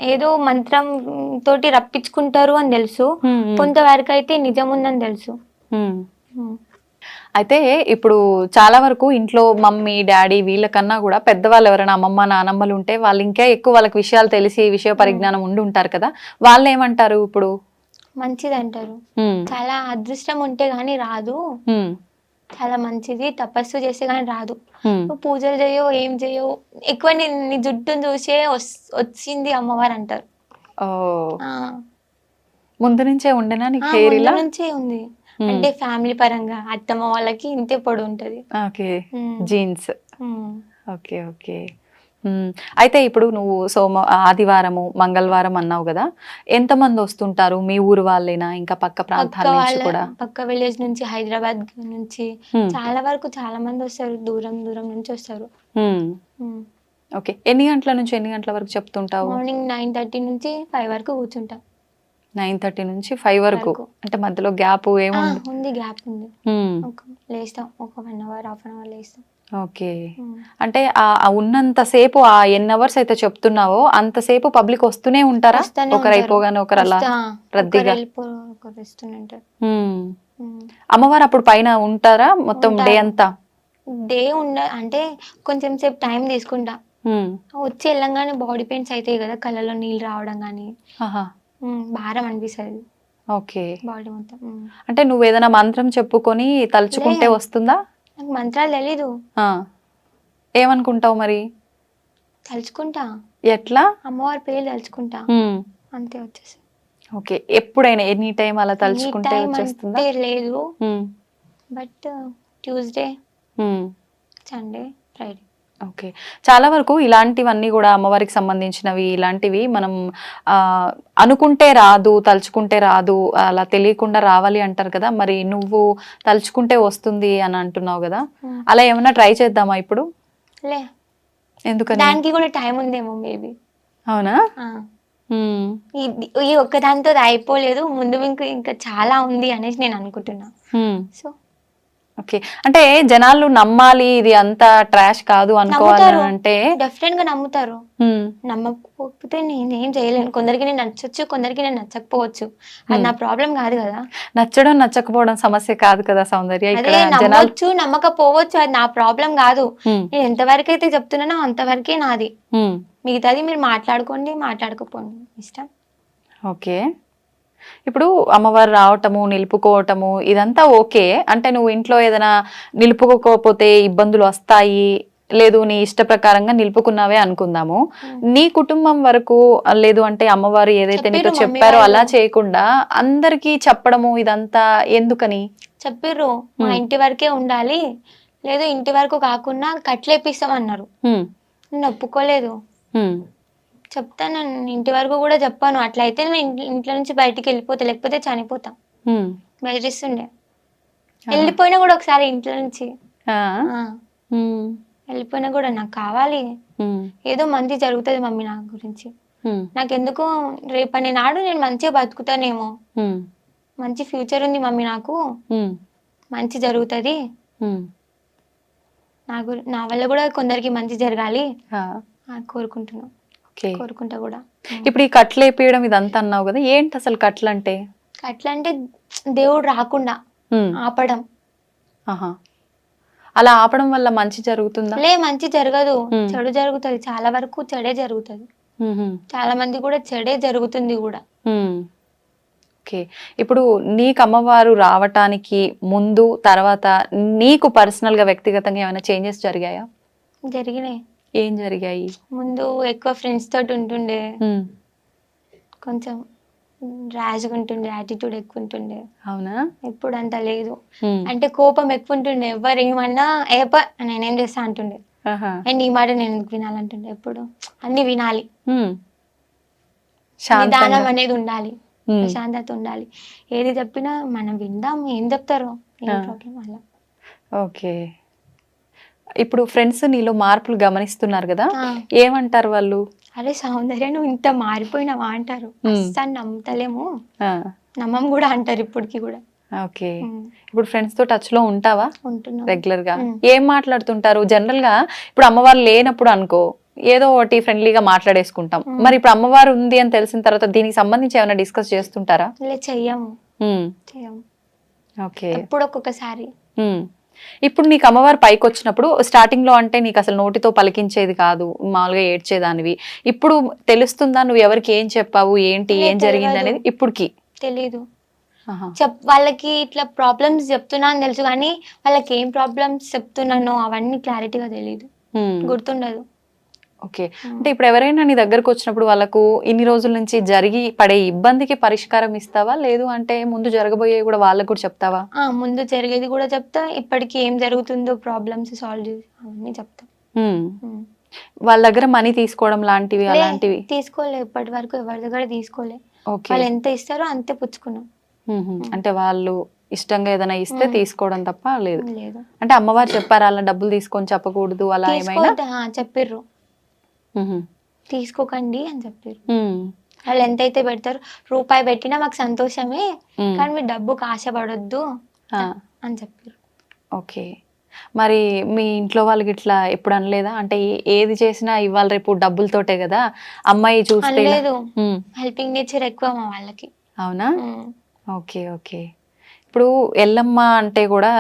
ఏదో మంత్రం తోటి రప్పించుకుంటారు అని తెలుసు, కొంతవరకు అయితే నిజం ఉందని తెలుసు. అయితే ఇప్పుడు చాలా వరకు ఇంట్లో మమ్మీ డాడీ వీళ్ళకన్నా కూడా పెద్దవాళ్ళు ఎవరైనా అమ్మమ్మ నానమ్మలు ఉంటే వాళ్ళు ఇంకా ఎక్కువ వాళ్ళకి విషయాలు తెలిసి విషయ పరిజ్ఞానం ఉండి ఉంటారు కదా, వాళ్ళు ఏమంటారు? ఇప్పుడు మంచిది అంటారు, చాలా అదృష్టం ఉంటే గానీ రాదు, చాలా మంచిది, తపస్సు చేస్తే గానీ రాదు, నువ్వు పూజలు చేయో ఏం చేయో, ఎక్కువ నీ జుట్టును చూసే వచ్చింది అమ్మవారు అంటారు. ముందు నుంచే ఉండేనా నీకు హెయిర్? ఇలా నుంచే ఉంది, అంటే ఫ్యామిలీ పరంగా అత్తమ్మ వాళ్ళకి ఇంతే పొడి ఉంటది. ఓకే. జీన్స్. Okay okay. అయితే ఇప్పుడు నువ్వు ఆదివారము మంగళవారం అన్నావు కదా, ఎంతమంది వస్తుంటారు? మీ ఊరు వాళ్ళేనా, ఇంకా పక్క ప్రాంతాల నుంచి కూడా? పక్క విలేజ్ నుంచి, హైదరాబాద్ నుంచి చాలా వరకు చాలా మంది వస్తారు, దూరం దూరం నుంచి వస్తారు. ఓకే. ఎన్ని గంటల నుంచి ఎన్ని గంటల వరకు చెప్తుంటావు? మార్నింగ్ 9:30 నుంచి 5 వరకు కూర్చుంటాం. 9:30 నుంచి 5 వరకు. వరకు. అంటే మధ్యలో గ్యాప్ ఏముంది? ఉంది, గ్యాప్ ఉంది. హ్మ్. లేస్తాం ఒక 1 అవర్, హాఫ్ అన్ అవర్ లేస్తాం. ఓకే. అంటే ఆ ఉన్నంతసేపు ఆ ఎన్ని అవర్స్ అయితే చెప్తున్నావో అంతసేపు పబ్లిక్ వస్తూనే ఉంటారా? వస్తూనే ఒకరు ఉంటారు. అయిపోగానే ఒకరు అలా రద్దీగా. ఒకరు వస్తూనే ఉంటారు. అమ్మవారు అప్పుడు పైన ఉంటారా మొత్తం డే ఉంటారు. అంతా? డే అంటే కొంచెం సేపు టైం తీసుకుంటా. వచ్చి వెళ్ళంగానే బాడీ పెయిన్స్ అవుతాయి కదా, కళ్ళలో నీళ్ళు రావడం కానీ ఆహా. భారం అనిపిస్తుంది ఓకే. బాడీ మొత్తం. అంటే నువ్వు ఏదైనా మంత్రం చెప్పుకొని తలుచుకుంటే వస్తుందా? నాకు మంత్రాలు తెలీదు. ఆ. ఏమనుకుంటావు మరి? తలుచుకుంటా. ఎట్లా? అమ్మవారి పేరు తలుచుకుంటా, అంతే వచ్చేసి. ఓకే. ఎప్పుడైనా ఎనీ టైం అలా తలుచుకుంటే టైం వచ్చేస్తుందా? అంటే లేదు, but Tuesday, Sunday, Friday. Okay. చాలా వరకు ఇలాంటివన్నీ కూడా అమ్మవారికి సంబంధించినవి ఇలాంటివి మనం అనుకుంటే రాదు, తలుచుకుంటే రాదు, అలా తెలియకుండా రావాలి అంటారు కదా. మరి నువ్వు తలుచుకుంటే వస్తుంది అని అంటున్నావు కదా, అలా ఏమన్నా ట్రై చేద్దామా ఇప్పుడు? లే, ఎందుకని? దానికి కూడా టైం ఉందేమో మేబీ. అవునా? ఈ ఒక్కదాంతో అయిపోలేదు, ముందు ఇంకా చాలా ఉంది అనేసి నేను అనుకుంటున్నా. So okay. అంటే జనాలు నమ్మాలి, ఇది అంతా ట్రాష్ కాదు అనుకోవాలి అంటే డెఫినెట్ గా నమ్ముతారు. నమ్మకపోతే నేనేం చేయలేను. కొందరికి నేను నచ్చొచ్చు, కొందరికి నేను నచ్చకపోవచ్చు. అది నా ప్రాబ్లం కాదు కదా. నచ్చడం నచ్చకపోవడం సమస్య కాదు కదా సౌందర్య. అదే నమ్మొచ్చు, నమ్మకపోవచ్చు, అది నా ప్రాబ్లం కాదు. నేను ఎంతవరకు అయితే చెప్తున్నానో అంతవరకే నాది. మిగతాది మీరు మాట్లాడుకోండి, మాట్లాడుకోపోండి, ఇష్టం. ఓకే. ఇప్పుడు అమ్మవారు రావటము, నిలుపుకోవటము ఇదంతా ఓకే. అంటే నువ్వు ఇంట్లో ఏదైనా నిలుపుకోకపోతే ఇబ్బందులు వస్తాయి, లేదు నీ ఇష్ట ప్రకారంగా నిలుపుకున్నావే అనుకుందాము. నీ కుటుంబం వరకు లేదు అంటే అమ్మవారు ఏదైతే నీకు చెప్పారో అలా చేయకుండా అందరికి చెప్పడము ఇదంతా ఎందుకని? చెప్పిర్రు మా ఇంటి వరకే ఉండాలి, లేదు ఇంటి వరకు కాకుండా కట్లేపిస్తామన్నారు. నేను ఒప్పుకోలేదు. చెప్తాను, ఇంటి వరకు కూడా చెప్పాను. అట్లయితే నేను ఇంట్లో నుంచి బయటికి వెళ్ళిపోతా, లేకపోతే చనిపోతా. బెదిరిస్తుండే. వెళ్ళిపోయినా కూడా ఒకసారి ఇంట్లో నుంచి వెళ్ళిపోయినా కూడా నాకు కావాలి, ఏదో మంచి జరుగుతుంది మమ్మీ నా గురించి, నాకెందుకు రేపటి నాడు నేను మంచిగా బతుకుతానేమో, మంచి ఫ్యూచర్ ఉంది మమ్మీ నాకు, మంచి జరుగుతుంది, నా వల్ల కూడా కొందరికి మంచి జరగాలి కోరుకుంటున్నాను. కోరుకుంటా కూడా. ఇప్పుడు ఈ కట్లు వేపియడం ఇదంతా అన్నావు కదా, ఏంటి అసలు కట్లు అంటే? కట్లు అంటే దేవుడు రాకుండా ఆపడం. అలా ఆపడం వల్ల మంచి జరుగుతుందా? లే, మంచి జరగదు, చెడు జరుగుతుంది. చాలా వరకు చెడే జరుగుతుంది. చాలా మంది కూడా చెడే జరుగుతుంది కూడా. ఓకే. ఇప్పుడు నీకు అమ్మవారు రావటానికి ముందు తర్వాత నీకు పర్సనల్ గా వ్యక్తిగతంగా ఏమైనా చేంజెస్ జరిగాయా? జరిగినాయి. ఏం జరిగాయి? ముందు ఎక్కువ ఫ్రెండ్స్ తోటి ఉంటుండే, కొంచెం ర్యాష్గా ఉంటుండే, యాటిట్యూడ్ ఎక్కువ ఉంటుండే. అవునా? ఇప్పుడు అంత లేదు. అంటే కోపం ఎక్కువ ఉంటుండే, ఎవరు ఏమన్నా నేనేం చేస్తా అంటుండే, అండ్ ఈ మాట నేను ఎందుకు వినాలంటుండే. ఎప్పుడు అన్ని వినాలి, నిదానం అనేది ఉండాలి, ప్రశాంతత ఉండాలి. ఏది చెప్పినా మనం విందాం, ఏం చెప్తారో ఏం ప్రాబ్లం అలా. ఓకే. ఇప్పుడు ఫ్రెండ్స్ నీలో మార్పులు గమనిస్తున్నారు కదా, ఏమంటారు వాళ్ళు? అరే సౌందర్య, నువ్వు ఇంత మారిపోయినావా అంటారు. అస్సలు నమ్ముతలేము, నమ్మం కూడా అంటారు ఇప్పటికి కూడా. ఓకే. ఇప్పుడు ఫ్రెండ్స్ తో టచ్ లో ఉంటావా? ఉంటున్నా రెగ్యులర్ గా. ఏం మాట్లాడుతుంటారు జనరల్ గా? ఇప్పుడు అమ్మవారు లేనప్పుడు అనుకో ఏదో ఒకటి ఫ్రెండ్లీగా మాట్లాడేసుకుంటాం, మరి ఇప్పుడు అమ్మవారు ఉంది అని తెలిసిన తర్వాత దీనికి సంబంధించి ఏమైనా డిస్కస్ చేస్తుంటారా? చెయ్యము. ఓకే. ఎప్పుడు ఒక్కొక్కసారి. ఇప్పుడు నీకు అమ్మవారు పైకి వచ్చినప్పుడు స్టార్టింగ్ లో అంటే నీకు అసలు నోటితో పలికించేది కాదు, మామూలుగా ఏడ్చేదానివి. ఇప్పుడు తెలుస్తుందా నువ్వు ఎవరికి ఏం చెప్పావు, ఏంటి, ఏం జరిగింది అనేది? ఇప్పటికి తెలీదు. వాళ్ళకి ఇట్లా ప్రాబ్లమ్స్ చెప్తున్నా అని తెలుసు, కానీ వాళ్ళకి ఏం ప్రాబ్లమ్స్ చెప్తున్నానో అవన్నీ క్లారిటీగా తెలీదు, గుర్తుండదు. ఓకే. అంటే ఇప్పుడు ఎవరైనా నీ దగ్గరకు వచ్చినప్పుడు వాళ్ళకు ఇన్ని రోజుల నుంచి జరిగి పడే ఇబ్బందికి పరిష్కారం ఇస్తావా, లేదు అంటే ముందు జరగబోయే కూడా వాళ్ళకు కూడా చెప్తావా? ముందు జరిగేది కూడా చెప్తా, ఇప్పటికి ఏం జరుగుతుందో ప్రాబ్లమ్స్ సాల్వ్ చేసి అవన్నీ చెప్తా. వాళ్ళ దగ్గర మనీ తీసుకోవడం లాంటివి అలాంటివి తీసుకోలే, ఇప్పటి వరకు ఎవరి దగ్గర తీసుకోలే. వాళ్ళు ఎంత ఇస్తారో అంతే పుచ్చుకున్నాం. అంటే వాళ్ళు ఇష్టంగా ఏదైనా ఇస్తే తీసుకోవడం తప్ప లేదు. అంటే అమ్మవారు చెప్పారా అలా డబ్బులు తీసుకొని చెప్పకూడదు అలా ఏమైనా? చెప్పిర్రు, తీసుకోకండి అని చెప్పారు. వాళ్ళు ఎంతైతే పెడతారు, రూపాయి పెట్టినా మాకు సంతోషమే, ఉమ్. కానీ మీరు డబ్బుకు ఆశపడొద్దు ఆ, అని చెప్పారు. ఓకే. మరి మీ ఇంట్లో వాళ్ళకి ఇట్లా ఎప్పుడు అనలేదా? అంటే ఏది చేసినా ఇవాళ రేపు డబ్బులతోటే కదా, అమ్మాయి చూస్తే ఇలా- అనలేదు, ఉమ్, హెల్పింగ్ నేచర్ ఎక్కువ మా వాళ్ళకి. అవునా? Okay okay. ఇప్పుడు ఎల్లమ్మ అంటే కూడా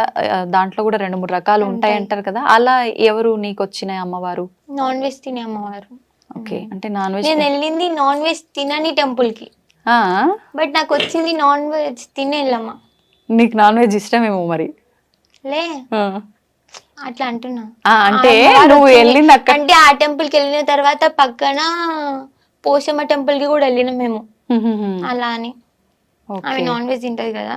దాంట్లో కూడా 2-3 రకాలు ఉంటాయి ఉంటాయి. అంటారు కదా, అలా ఎవరు నీకు వచ్చిన అమ్మవారు? నాన్ వెజ్ తినే అమ్మవారు. ఓకే, అంటే నాన్ వెజ్. నేను వెళ్ళింది నాన్ వెజ్ తినని టెంపుల్ కి, బట్ నాకు వచ్చింది నాన్ వెజ్ తినే వెళ్ళమ్మ. నీకు నాన్ వెజ్ ఇష్టమేమో మరి. లే ఆ. అట్లా అంటున్నా. అంటే ఆ అమ్మవారు నువ్వు వచ్చింది. వెళ్ళింది అక్కడ. అంటే ఆ టెంపుల్ కి వెళ్ళిన తర్వాత పక్కన పోషమ్మ టెంపుల్ కి కూడా వెళ్ళినాం మేము, అలా అని. ఆమె ఓకే. నాన్ వెజ్ తింటది కదా.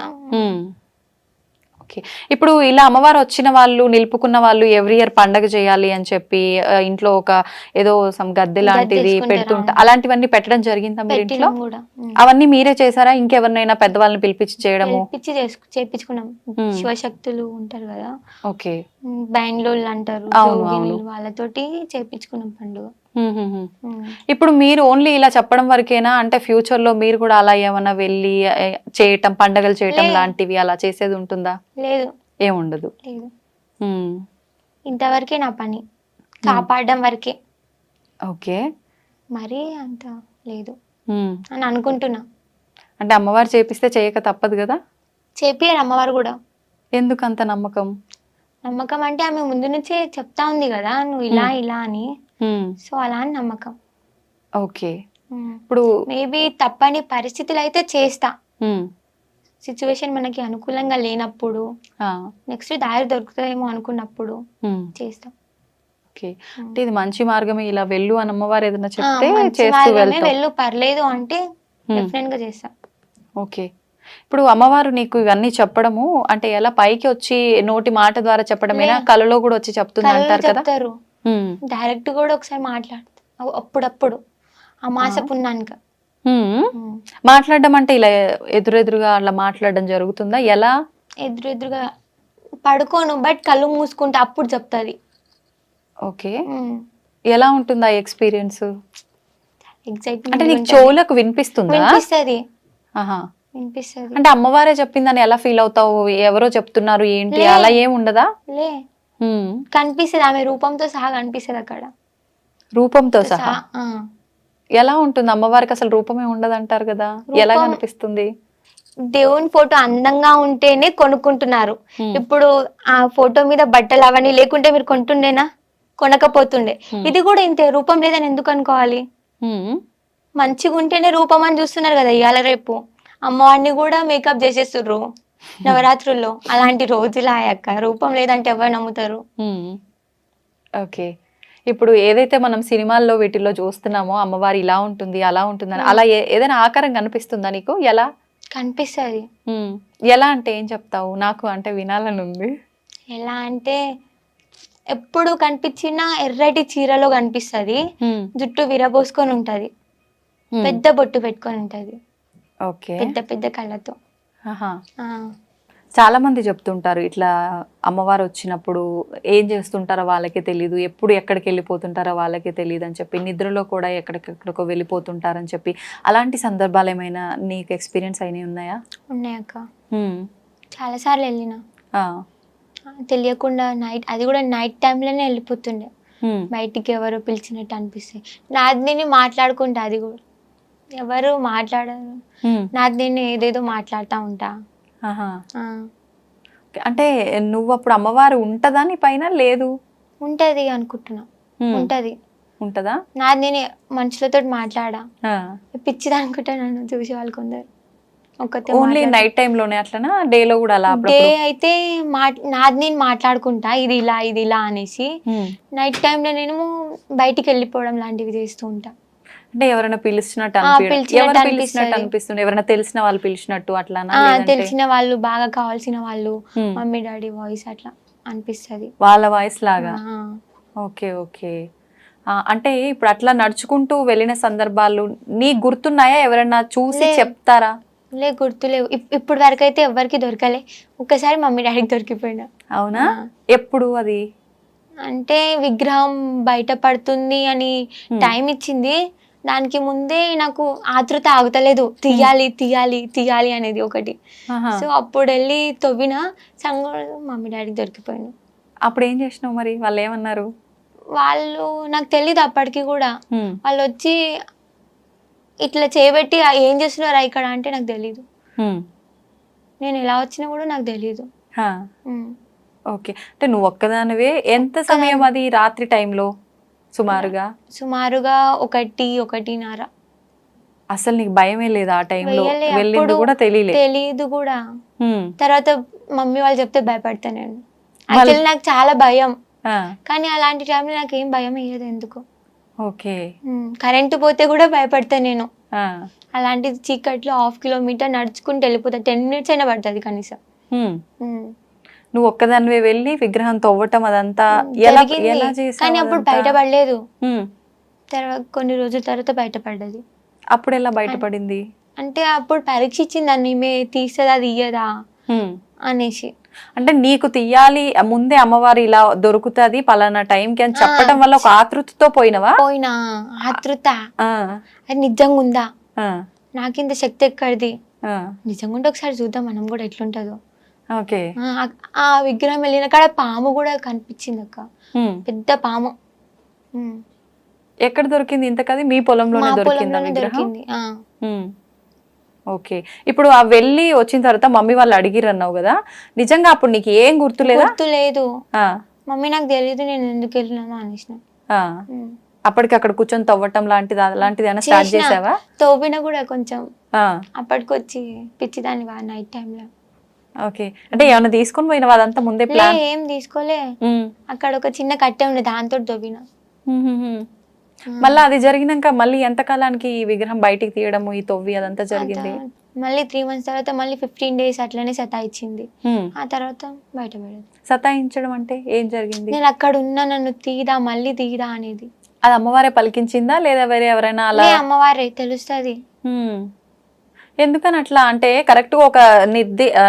ఓకే. ఇప్పుడు ఇలా అమ్మవారు వచ్చిన వాళ్ళు, నిలుపుకున్న వాళ్ళు ఎవ్రీ ఇయర్ పండగ చేయాలి అని చెప్పి ఇంట్లో ఒక ఏదో సమ్ గద్దె లాంటిది తెచ్చుకుంటారు, పెడుతుంటా, అవును. అలాంటివన్నీ పెట్టడం జరిగిందా మీరు ఇంట్లో? పెట్టినాం కూడా. అవన్నీ మీరే చేశారా, ఇంకెవరినైనా పెద్దవాళ్ళని పిలిపించి చేయడము? పిలిపించి చేపించుకున్నాం. శివశక్తులు ఉంటారు కదా, ఓకే. బెంగళూరు అంటారు, అవును, జోగిని, అవును. వాళ్ళతోటి చేపించుకున్నాం పండుగ. ఇప్పుడు మీరు ఓన్లీ ఇలా చెప్పడం వరకేనా, అంటే ఫ్యూచర్ లో మీరు కూడా అలా ఏమన్నా వెళ్ళి చేయటం, పండగలు చేయటం లే. లాంటివి అలా చేసేది ఉంటుందా? లేదు ఏముండదు. లేదు, ఉమ్, ఇంతవరకే నా పని, కాపాడడం వరకే, ఓకే. మరి అంత లేదు ఉమ్, అని అనుకుంటున్నా. అంటే అమ్మవారు చేపిస్తే చేయక తప్పదు కదా. చేపియారు అమ్మవారు కూడా. ఎందుకు అంత నమ్మకం? నమ్మకం అంటే ఆమె ముందు నుంచే చెప్తా ఉంది కదా, నువ్వు ఇలా ఇలా అని, సో అలా అని నమ్మకం. ఓకే. ఇప్పుడు మేబీ తప్పని పరిస్థితులు అయితే చేస్తా, ఉమ్, సిచ్యువేషన్ మనకి అనుకూలంగా లేనప్పుడు, ఆ, నెక్స్ట్ దారి దొరుకుతుందేమో అనుకున్నప్పుడు ఉమ్, చేస్తాం. ఓకే. అంటే ఇది మంచి మార్గమే, ఇలా వెళ్ళు అని అమ్మవారు ఏదైనా చెప్తే మంచి చేస్తూ మార్గమే, వెళ్తాం. వెళ్ళు పర్లేదు అంటే డెఫినెట్ గా చేస్తా. ఓకే. ఇప్పుడు అమ్మవారు నీకు ఇవన్నీ చెప్పడము అంటే ఎలా, పైకి వచ్చి నోటి మాట ద్వారా చెప్పడమేనా, కలలో కూడా వచ్చి చెప్తుంది కళ్ళు అంటారు కదా? చెప్తారు, డైరెక్ట్ కూడా ఒకసారి మాట్లాడుతా అప్పుడప్పుడు అమాస పున్నానికి. మాట్లాడడం అంటే ఇలా ఎదురెదురుగా అలా మాట్లాడడం జరుగుతుందా, ఎలా? ఎదురుగా పడుకోను, బట్ కళ్ళు మూసుకుంటే అప్పుడు చెప్తాది. ఓకే. ఎలా ఉంటుంది ఆ ఎక్స్పీరియన్స్? అంటే ఎగ్జైట్మెంట్ నీకు చెవులకు వినిపిస్తుందా? వినిపిస్తుంది, ఆహా. వినిపిస్తుంది. అంటే అమ్మవారే చెప్పిందని ఎలా ఫీల్ అవుతావు, ఎవరో చెప్తున్నారు ఏంటి, అలా ఏం ఉండదా? లే కనిపిస్తుంది, ఆమె రూపంతో సహా కనిపిస్తుంది అక్కడ. రూపంతో సహా? ఎలా ఉంటుంది అమ్మవారికి అసలు రూపమే ఉండదు అంటారు కదా, ఎలా కనిపిస్తుంది? దేవుని ఫోటో అందంగా ఉంటేనే కొనుక్కుంటున్నారు, ఇప్పుడు ఆ ఫోటో మీద బట్టలు అవన్నీ లేకుంటే మీరు కొంటుండేనా, కొనకపోతుండే. ఇది కూడా ఇంతే, రూపం లేదని ఎందుకు అనుకోవాలి, మంచిగా ఉంటేనే రూపం అని చూస్తున్నారు కదా ఇవాళ రేపు. అమ్మవారిని కూడా మేకప్ చేసేస్తుర్రు నవరాత్రుల్లో, అలాంటి రోజులు అయ్యాక రూపం లేదంటే ఎవరు నమ్ముతారు? ఓకే. ఇప్పుడు ఏదైతే మనం సినిమాల్లో వీటిల్లో చూస్తున్నామో అమ్మవారు ఇలా ఉంటుంది అలా ఉంటుందని, అలా ఏదైనా ఆకారం కనిపిస్తుందా నీకు? ఎలా కనిపిస్తుంది? ఎలా అంటే ఏం చెప్తావు, నాకు అంటే వినాలని ఉంది. ఎలా అంటే ఎప్పుడు కనిపించినా ఎర్రటి చీరలో కనిపిస్తుంది, జుట్టు విరబోసుకొని ఉంటది, పెద్ద బొట్టు పెట్టుకొని ఉంటది, ఓకే, పెద్ద పెద్ద కళ్ళతో. చాలా మంది చెప్తుంటారు ఇట్లా అమ్మవారు వచ్చినప్పుడు ఏం చేస్తుంటారో వాళ్ళకే తెలియదు, ఎప్పుడు ఎక్కడికి వెళ్ళిపోతుంటారో వాళ్ళకే తెలియదు అని చెప్పి, నిద్రలో కూడా ఎక్కడికెక్కడికో వెళ్ళిపోతుంటారని చెప్పి, అలాంటి సందర్భాలు ఏమైనా నీకు ఎక్స్పీరియన్స్ అయినవి ఉన్నాయా? ఉన్నాయక్క, చాలా సార్లు వెళ్ళిన, తెలియకుండా నైట్, అది కూడా నైట్ టైంలోనే వెళ్ళిపోతుండే, బయటికి ఎవరో పిలిచినట్టు అనిపిస్తాయి, నాది నేను మాట్లాడుకుంటా, అది కూడా ఎవరు మాట్లాడరు, నాది నేను ఏదేదో మాట్లాడుతూ ఉంటా. అంటే నువ్వు అప్పుడు అమ్మవారు ఉంటదా నీ పైన? లేదు ఉంటది అనుకుంటున్నా, ఉంటది. ఉంటదా? నాది నేను మనుషులతో మాట్లాడా, పిచ్చిది అనుకుంటా నన్ను చూసే వాళ్ళు కొందరు. ఓన్లీ నైట్ టైం లోనే అట్లనా, డే లో కూడా అలా? డే అయితే నాది నేను మాట్లాడుకుంటా, ఇది ఇలా ఇది ఇలా అనేసి, నైట్ టైంలో నేను బయటికి వెళ్ళిపోవడం లాంటివి చేస్తూ ఉంటా. అంటే ఎవరైనా పిలిచినట్టు అనిపిస్తుంది, ఎవరైనా తెలిసిన వాళ్ళు పిలిచినట్టు అట్లా? తెలిసిన వాళ్ళు, బాగా కావాల్సిన వాళ్ళు, మమ్మీ డాడీ వాయిస్ అట్లా అనిపిస్తుంది, వాళ్ళ వాయిస్ లాగా. Okay okay. అంటే ఇప్పుడు అట్లా నడుచుకుంటూ వెళ్ళిన సందర్భాలు నీకు గుర్తున్నాయా, ఎవరైనా చూసి చెప్తారా? లే, గుర్తులేవు ఇప్పుడు వరకు అయితే ఎవరికి దొరకలే, ఒక్కసారి మమ్మీ డాడీకి దొరికిపోయినా. అవునా? ఎప్పుడు అది? అంటే విగ్రహం బయట పడుతుంది అని టైం ఇచ్చింది, దానికి ముందే నాకు ఆతృత ఆగుతలేదు, తీయాలి తీయాలి తీయాలి అనేది ఒకటి. ఆహా. సో అప్పుడు వెళ్ళి తవ్విన సంగ మమ్మీ డాడీకి దొరికిపోయాను. అప్పుడు ఏం చేసినావు మరి? వాళ్ళు ఏమన్నారు? వాళ్ళు నాకు తెలీదు అప్పటికి కూడా. ఉమ్. వాళ్ళు వచ్చి ఇట్లా చేయబెట్టి ఏం చేస్తున్నారా ఇక్కడ అంటే నాకు తెలీదు. ఉమ్. నేను ఎలా వచ్చినా కూడా నాకు తెలీదు. హా. ఓకే, అంటే నువ్వు ఒక్కదానివే. ఎంత సమయం అది రాత్రి టైంలో సుమారుగా? సుమారుగా 1-1:30. అసలు నీకు భయమే లేదా ఆ టైంలో? వేయలే, వెళ్ళింది అప్పుడు కూడా తెలియలే? తెలీదు కూడా. ఉమ్. తర్వాత మమ్మీ వాళ్ళు చెప్తే భయపడతా నేను. యాక్చువల్లీ నాకు చాలా భయం, ఆ. కానీ అలాంటి టైంలో నాకు ఏం భయం అయ్యేది ఎందుకు. ఓకే. కరెంటు పోతే కూడా భయపడతా నేను. ఆ. అలాంటిది చీకట్లో 1/2 కిలోమీటర్ నడుచుకుంటూ వెళ్ళిపోతా. 10 minutes అయినా పడుతుంది కనీసం. ఉమ్. నువ్వు ఒక్కదానివే వెళ్ళి విగ్రహం తవ్వటం అదంతా ఎలా జరిగింది. ఎలా చేసావు కానీ అప్పుడు అదంతా? బయటపడలేదు. ఉమ్. తర్వాత కొన్ని రోజుల తర్వాత బయటపడ్డది. అప్పుడు ఎలా బయటపడింది? అంటే అప్పుడు పరీక్ష ఇచ్చింది దాన్ని, ఈమె తీస్తుందా తీయదా ఉమ్. అనేసి. అంటే నీకు తీయాలి ముందే అమ్మవారు ఇలా దొరుకుతుంది పలానా టైంకి అని చెప్పడం వల్ల ఒక ఆతృతతో పోయినవా? పోయినా ఆతృత. ఆ. అది నిజంగా ఉందా, ఆ. నాకింత శక్తి ఎక్కడిది, ఆ. నిజంగా ఉంటే ఒకసారి చూద్దాం మనం కూడా ఎట్లుంటుందో. ఓకే. ఆ విగ్రహం వెళ్ళిన కాడ పాము కూడా కనిపించింది అక్క, ఉమ్. పెద్ద పాము. ఎక్కడ దొరికింది ఇంతకది? మీ పొలంలోనే మా దొరికిందా పొలంలోనే విగ్రహం? దొరికింది. ఉమ్. ఓకే. ఇప్పుడు ఆ వెళ్ళి వచ్చిన తర్వాత మమ్మీ వాళ్ళు అడిగిరు అన్నావు కదా, నిజంగా అప్పుడు నీకు ఏం గుర్తులేదా? గుర్తు లేదు. ఆ. మమ్మీ నాకు తెలియదు నేను ఎందుకు వెళ్ళినాను అనేసిన. ఆ. అప్పటికి అక్కడ కూర్చొని తవ్వటం లాంటిది అలాంటిది ఏమైనా స్టార్ట్ చేసావా? తోపిన కూడా కొంచెం. ఆ. అప్పటికి వచ్చి పిచ్చిదాన్ని నైట్ టైంలో. ఓకే, అంటే ఏమైనా తీసుకొని పోయినావా అదంతా ముందే లే, ప్లాన్? ఏం తీసుకోలే. అక్కడ ఒక చిన్న కట్టె ఉండే, దాంతో తవ్విన. మళ్ళీ అది జరిగినాక మళ్ళీ ఎంత కాలానికి ఈ విగ్రహం బయటికి తీయడము ఈ తవ్వి అదంతా జరిగింది? మళ్ళీ 3 months తర్వాత మళ్ళీ 15 days అట్లనే సతాయించింది. ఆ తర్వాత బయటపడేది. సతాయించడం అంటే ఏం జరిగింది? నేను అక్కడ ఉన్నా, నన్ను తీదా మళ్ళీ తీదా అనేది. అది అమ్మవారే పలికించిందా లేదా వేరే ఎవరైనా అలా? అమ్మవారే తెలుస్తుంది. ఎందుకని అట్లా అంటే కరెక్ట్ గా ఒక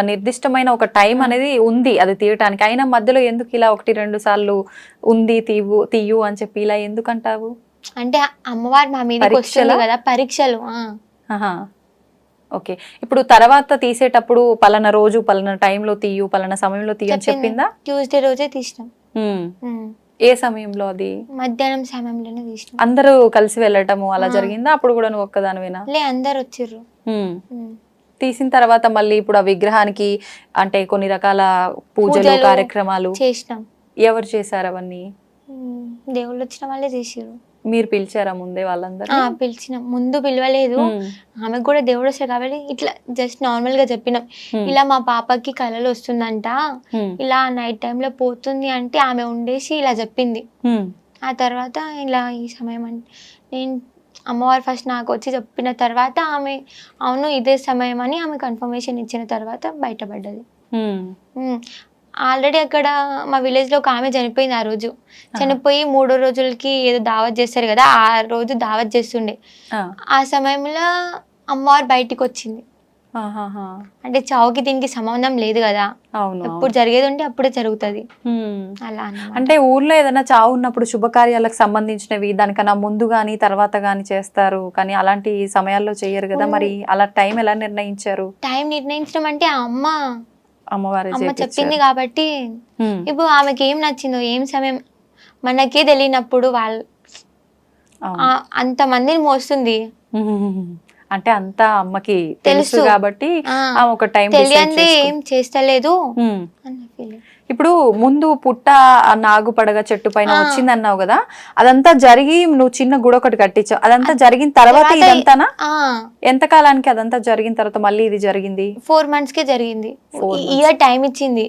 నిర్దిష్టమైన ఒక టైం అనేది ఉంది అది తీయటానికి, అయినా మధ్యలో ఎందుకు ఇలా 1-2 సార్లు ఉంది తీయు అని చెప్పి ఇలా ఎందుకంటావు? అంటే అమ్మవారు మా మీదకి వస్తుంది కదా, పరీక్షలు. ఓకే. ఇప్పుడు తర్వాత తీసేటప్పుడు పలానా రోజు పలానా టైంలో తీయు పలానా సమయంలో తీయు అని చెప్పిందా? ట్యూస్డే రోజే తీసినాం. ఏ సమయంలో? అది మధ్యాహ్నం సమయంలోనే తీసినాం. అందరూ కలిసి వెళ్ళటము అలా జరిగిందా? అప్పుడు కూడా నువ్వు ఒక్కదానివేనా? లే, అందరు వచ్చిర్రు. తీసిన తర్వాత మళ్ళీ ఇప్పుడు ఆ విగ్రహానికి అంటే కొన్ని రకాల పూజలు కార్యక్రమాలు చేసినాం. ఎవరు చేశారు అవన్నీ? దేవుళ్ళు వచ్చిన వాళ్ళే చేసిర్రు. మీరు పిలిచారా ముందే వాళ్ళందరూ? పిలిచినాం, ముందు పిలవలేదు. ఆమెకు కూడా దేవుడు వస్తాడు కాబట్టి ఇట్లా జస్ట్ నార్మల్ గా చెప్పినాం, ఇలా మా పాపకి కళలు వస్తుందంట, ఇలా నైట్ టైంలో పోతుంది అంటే ఆమె ఉండేసి ఇలా చెప్పింది. ఆ తర్వాత ఇలా ఈ సమయం అంటే నేను అమ్మవారు ఫస్ట్ నాకు వచ్చి చెప్పిన తర్వాత ఆమె అవును ఇదే సమయం అని ఆమె కన్ఫర్మేషన్ ఇచ్చిన తర్వాత బయటపడ్డది. ఆల్రెడీ అక్కడ మా విలేజ్ లో ఒక ఆమె చనిపోయింది. ఆ రోజు చనిపోయి 3వ రోజులకి ఏదో దావత్ చేస్తారు కదా, ఆ రోజు దావత్ చేస్తుండే. ఆ సమయంలో అమ్మవారు బయటికి వచ్చింది. అంటే చావుకి దీనికి సంబంధం లేదు కదా, ఎప్పుడు జరిగేది ఉంటే అప్పుడే జరుగుతుంది అలా. అంటే ఊర్లో ఏదైనా చావు ఉన్నప్పుడు శుభకార్యాలకు సంబంధించినవి దానికన్నా ముందు గాని తర్వాత గాని చేస్తారు, కానీ అలాంటి సమయాల్లో చేయరు కదా, మరి అలా టైం ఎలా నిర్ణయించారు? టైం నిర్ణయించడం అంటే అమ్మవారు చెప్పింది కాబట్టి. ఇప్పుడు ఆమెకి ఏం నచ్చిందో ఏం సమయం మనకే తెలియనప్పుడు వాళ్ళు అంత మందిని మోస్తుంది అంటే అంతా అమ్మకి తెలుసు కాబట్టి ఒక టైం తెలియంది ఏం చేస్తలేదు అన్న ఫీలింగ్. ఇప్పుడు ముందు పుట్ట నాగు పడగ చెట్టు పైన వచ్చింది అన్నావు కదా, అదంతా జరిగి నువ్వు చిన్న గుడి ఒకటి కట్టించావు, అదంతా జరిగిన తర్వాత ఇదంతానా? ఎంత కాలానికి అదంతా జరిగిన తర్వాత మళ్ళీ ఇది జరిగింది? 4 months కే జరిగింది. ఇయర్ టైం ఇచ్చింది.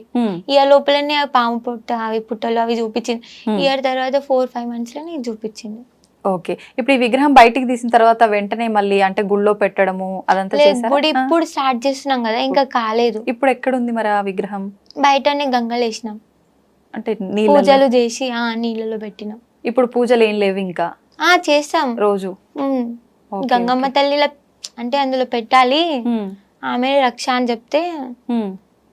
ఇయర్ లోపలనే పాము పుట్ట అవి పుట్టలు అవి చూపించింది. ఇయర్ తర్వాత 4-5 months లోనే చూపించింది. ఓకే. ఇప్పుడు ఈ విగ్రహం బయటికి తీసిన తర్వాత వెంటనే మళ్ళీ అంటే గుళ్ళో పెట్టడము అదంతా చేశారా? గుడి ఇప్పుడు స్టార్ట్ చేస్తున్నాం కదా, ఇంకా కాలేదు. ఇప్పుడు ఎక్కడ ఉంది మరి ఆ విగ్రహం? బయటనే గంగలు వేసినాం, అంటే పూజలు చేసి నీళ్ళలో పెట్టినాం. ఇప్పుడు పూజలు ఏం లేవు ఇంకా? చేస్తాం రోజు. గంగమ్మ తల్లిల అంటే అందులో పెట్టాలి, ఆమె రక్ష అని చెప్తే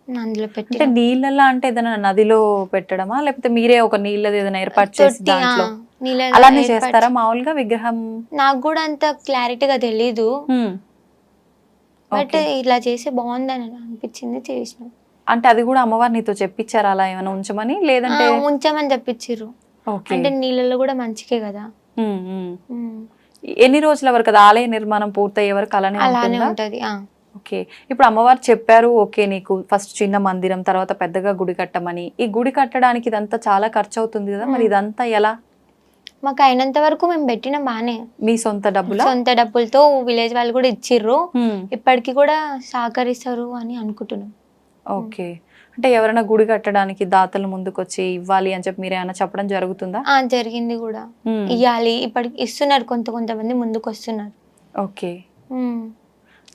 అందులో పెట్టి. అంటే నీళ్ళలా అంటే ఏదైనా నదిలో పెట్టడమా లేకపోతే మీరే ఒక నీళ్ళది ఏదైనా ఏర్పాటు చేసి దాంట్లో? నీళ్ళ అలానే చేస్తారా మామూలుగా విగ్రహం? నాకు కూడా అంత క్లారిటీగా తెలీదు, హ్మ్. బట్ ఇలా చేస్తే బాగుందని అనిపించింది, చేసిన. అంటే అది కూడా అమ్మవారు నీతో చెప్పించారా అలా ఏమైనా ఉంచమని, లేదంటే? ఉంచమని చెప్పించిర్రు. ఓకే. అంటే నీళ్ళలో కూడా మంచికే కదా. ఎన్ని రోజుల వరకు అది ఆలయ నిర్మాణం పూర్తయ్యే వరకు అలానే ఉంటది. ఓకే. ఇప్పుడు అమ్మవారు చెప్పారు, ఓకే, నీకు ఫస్ట్ చిన్న మందిరం, తర్వాత పెద్దగా గుడి కట్టమని. ఈ గుడి కట్టడానికి ఇదంతా చాలా ఖర్చు అవుతుంది కదా, మరి ఇదంతా ఎలా? మాకు అయినంత వరకు మేము పెట్టిన బానే. మీ సొంత డబ్బులా? సొంత డబ్బులతో విలేజ్ వాళ్ళు కూడా ఇచ్చిర్రు, ఇప్పటికి కూడా సహకరిస్తారు అని అనుకుంటున్నాం. ఓకే. అంటే ఎవరైనా గుడి కట్టడానికి దాతలు ముందుకు వచ్చి ఇవ్వాలి అని చెప్పి మీరు ఏమైనా చెప్పడం జరుగుతుందా? జరిగింది కూడా, ఇవ్వాలి, ఇప్పటికి ఇస్తున్నారు, కొంతమంది ముందుకు వస్తున్నారు. ఓకే.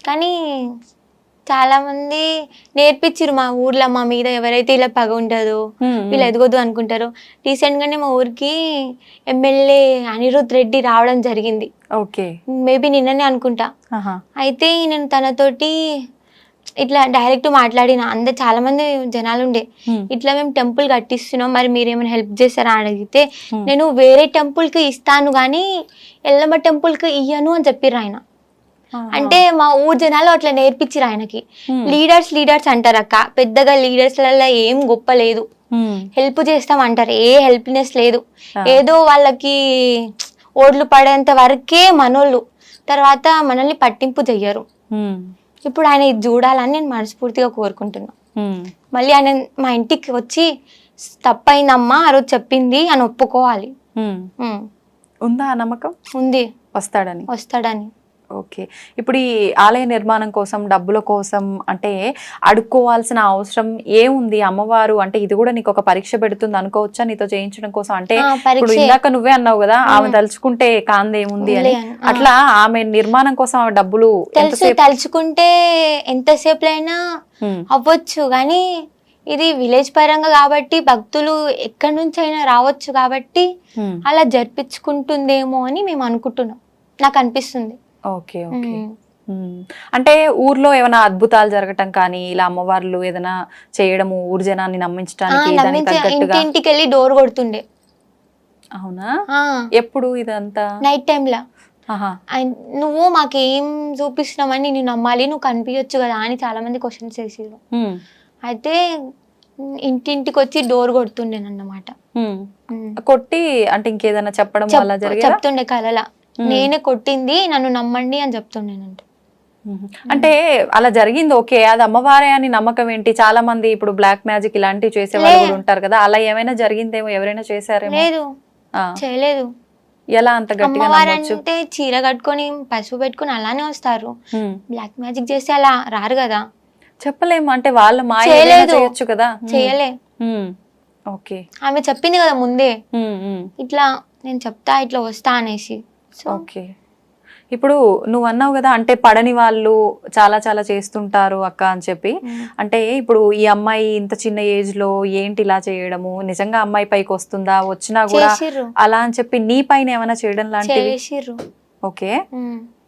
కానీ చాలా మంది నేర్పించారు మా ఊర్లో, మా మీద ఎవరైతే ఇలా పగ ఉంటుందో, వీళ్ళు ఎదగొద్దు అనుకుంటారో. రీసెంట్ గానే మా ఊరికి ఎమ్మెల్యే అనిరుద్ రెడ్డి రావడం జరిగింది. ఓకే. మేబీ నిన్ననే అనుకుంటా. అయితే నేను తనతోటి ఇట్లా డైరెక్ట్ మాట్లాడిన, అందరు చాలా మంది జనాలు ఉండే, ఇట్లా మేము టెంపుల్ కట్టిస్తున్నాం, మరి మీరేమైనా హెల్ప్ చేస్తారా అని అడిగితే, నేను వేరే టెంపుల్ కి ఇస్తాను గానీ ఎల్లమ్మ టెంపుల్ కి ఇయ్యను అని చెప్పిర్రు ఆయన. అంటే మా ఊరు జనాలు అట్లా నేర్పించిరు ఆయనకి. లీడర్స్ అంటారు అక్క, పెద్దగా లీడర్స్ లలో ఏం గొప్ప లేదు, హెల్ప్ చేస్తాం అంటారు, ఏ హెల్ప్నెస్ లేదు, ఏదో వాళ్ళకి ఓడ్లు పడేంత వరకే మనోళ్ళు, తర్వాత మనల్ని పట్టింపు చెయ్యరు. ఇప్పుడు ఆయన ఇది చూడాలని నేను మనస్ఫూర్తిగా కోరుకుంటున్నా. మళ్ళీ ఆయన మా ఇంటికి వచ్చి తప్పైందమ్మా ఆ రోజు చెప్పింది అని ఒప్పుకోవాలి. ఉందా నమ్మకం? ఉంది, వస్తాడని. ఓకే. ఇప్పుడు ఈ ఆలయ నిర్మాణం కోసం, డబ్బుల కోసం అంటే అడుక్కోవాల్సిన అవసరం ఏముంది? అమ్మవారు అంటే ఇది కూడా నీకు ఒక పరీక్ష పెడుతుంది అనుకోవచ్చా నీతో చేయించడం కోసం? అంటే ఇప్పుడు ఇందాక నువ్వే అన్నావు కదా, ఆమె తలుచుకుంటే కాందేముంది అని, అట్లా ఆమె నిర్మాణం కోసం ఆమె డబ్బులు తలుచుకుంటే ఎంతసేపు అయినా అవ్వచ్చు, కానీ ఇది విలేజ్ పరంగా కాబట్టి భక్తులు ఎక్కడి నుంచి అయినా రావచ్చు కాబట్టి అలా జరిపించుకుంటుందేమో అని మేము అనుకుంటున్నాం, నాకు అనిపిస్తుంది. ఓకే. ఓకే. అంటే ఊర్లో ఏమైనా అద్భుతాలు జరగటం కానీ, ఇలా అమ్మవార్లు ఏదైనా చేయడము, ఊరు జనాన్ని నమ్మించడానికి ఇంటికి వెళ్ళి డోర్ కొడుతుండే. అవునా? ఎప్పుడు ఇదంతా? నైట్ టైంలో. నువ్వు మాకేం చూపిస్తున్నామని నేను నమ్మాలి, నువ్వు కనిపించచ్చు కదా అని చాలా మంది క్వశ్చన్స్ వేసారు. అయితే ఇంటింటికి వచ్చి డోర్ కొడుతుండేనన్నమాట. కొట్టి అంటే ఇంకేదైనా చెప్పడం అలా జరిగేదా? చెప్తుండే కలలా, నేనే కొట్టింది, నన్ను నమ్మండి అని చెప్తుండేనంట. అంటే అలా జరిగింది, ఓకే, అది అమ్మవారే అని నమ్మకం ఏంటి? చాలా మంది ఇప్పుడు బ్లాక్ మ్యాజిక్ ఇలాంటివి చేసే వాళ్ళు ఉంటారు కదా, అలా ఏమైనా జరిగిందేమో, ఎవరైనా చేశారేమో? లేదు, చేయలేదు. ఎలా అంత గట్టిగా నమ్మొచ్చు? అంటే చీర కట్టుకొని పసుపు పెట్టుకొని అలానే వస్తారు, బ్లాక్ మ్యాజిక్ చేస్తే అలా రారు కదా. చెప్పలేము, అంటే వాళ్ళ మాయ చేయొచ్చు కదా. చేయలే. ఓకే. ఆమె చెప్పింది కదా ముందే, ఇట్లా నేను చెప్తా ఇట్లా వస్తా అనేసి. ఓకే. ఇప్పుడు నువ్వు అన్నావు కదా, అంటే పడని వాళ్ళు చాలా చాలా చేస్తుంటారు అక్క అని చెప్పి. అంటే ఇప్పుడు ఈ అమ్మాయి ఇంత చిన్న ఏజ్ లో ఏంటి ఇలా చేయడము, నిజంగా అమ్మాయి పైకి వస్తుందా, వచ్చినా కూడా అలా అని చెప్పి నీ పైన ఏమైనా చేయడం లాంటివి? ఓకే.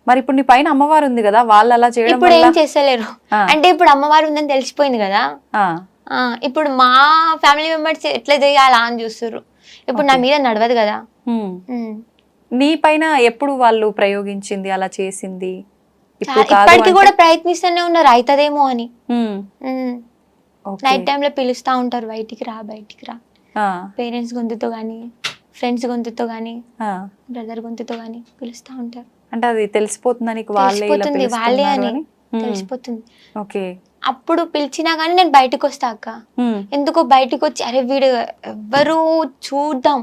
మరి ఇప్పుడు నీ పైన అమ్మవారు ఉంది కదా, వాళ్ళు అలా చేయడం ఇప్పుడు ఏం చేస్తలేరు. అంటే ఇప్పుడు అమ్మవారు ఉందని తెలిసిపోయింది కదా, ఇప్పుడు మా ఫ్యామిలీ మెంబర్స్ ఎట్లా చేయాలా అని చూస్తారు. ఇప్పుడు నా మీద నడవదు కదా. నీ పైన ఎప్పుడు వాళ్ళు ప్రయోగించింది, అలా చేసింది? ఇప్పటికి కూడా ప్రయత్నిస్తూనే ఉన్నారు, అవుతుందేమో అని. నైట్ టైంలో పిలుస్తా ఉంటారు, బయటికి రా బయటికి రా, పేరెంట్స్ గొంతుతో గానీ, ఫ్రెండ్స్ గొంతుతో గానీ, బ్రదర్ గొంతుతో గానీ పిలుస్తా ఉంటారు. అంటే అది తెలిసిపోతుందా నీకు? వాళ్ళే అని తెలిసిపోతుంది. ఓకే. అప్పుడు పిలిచినా గానీ నేను బయటకు వస్తా అక్క, ఎందుకో బయటకు వచ్చి అరే వీడు ఎవ్వరు చూద్దాం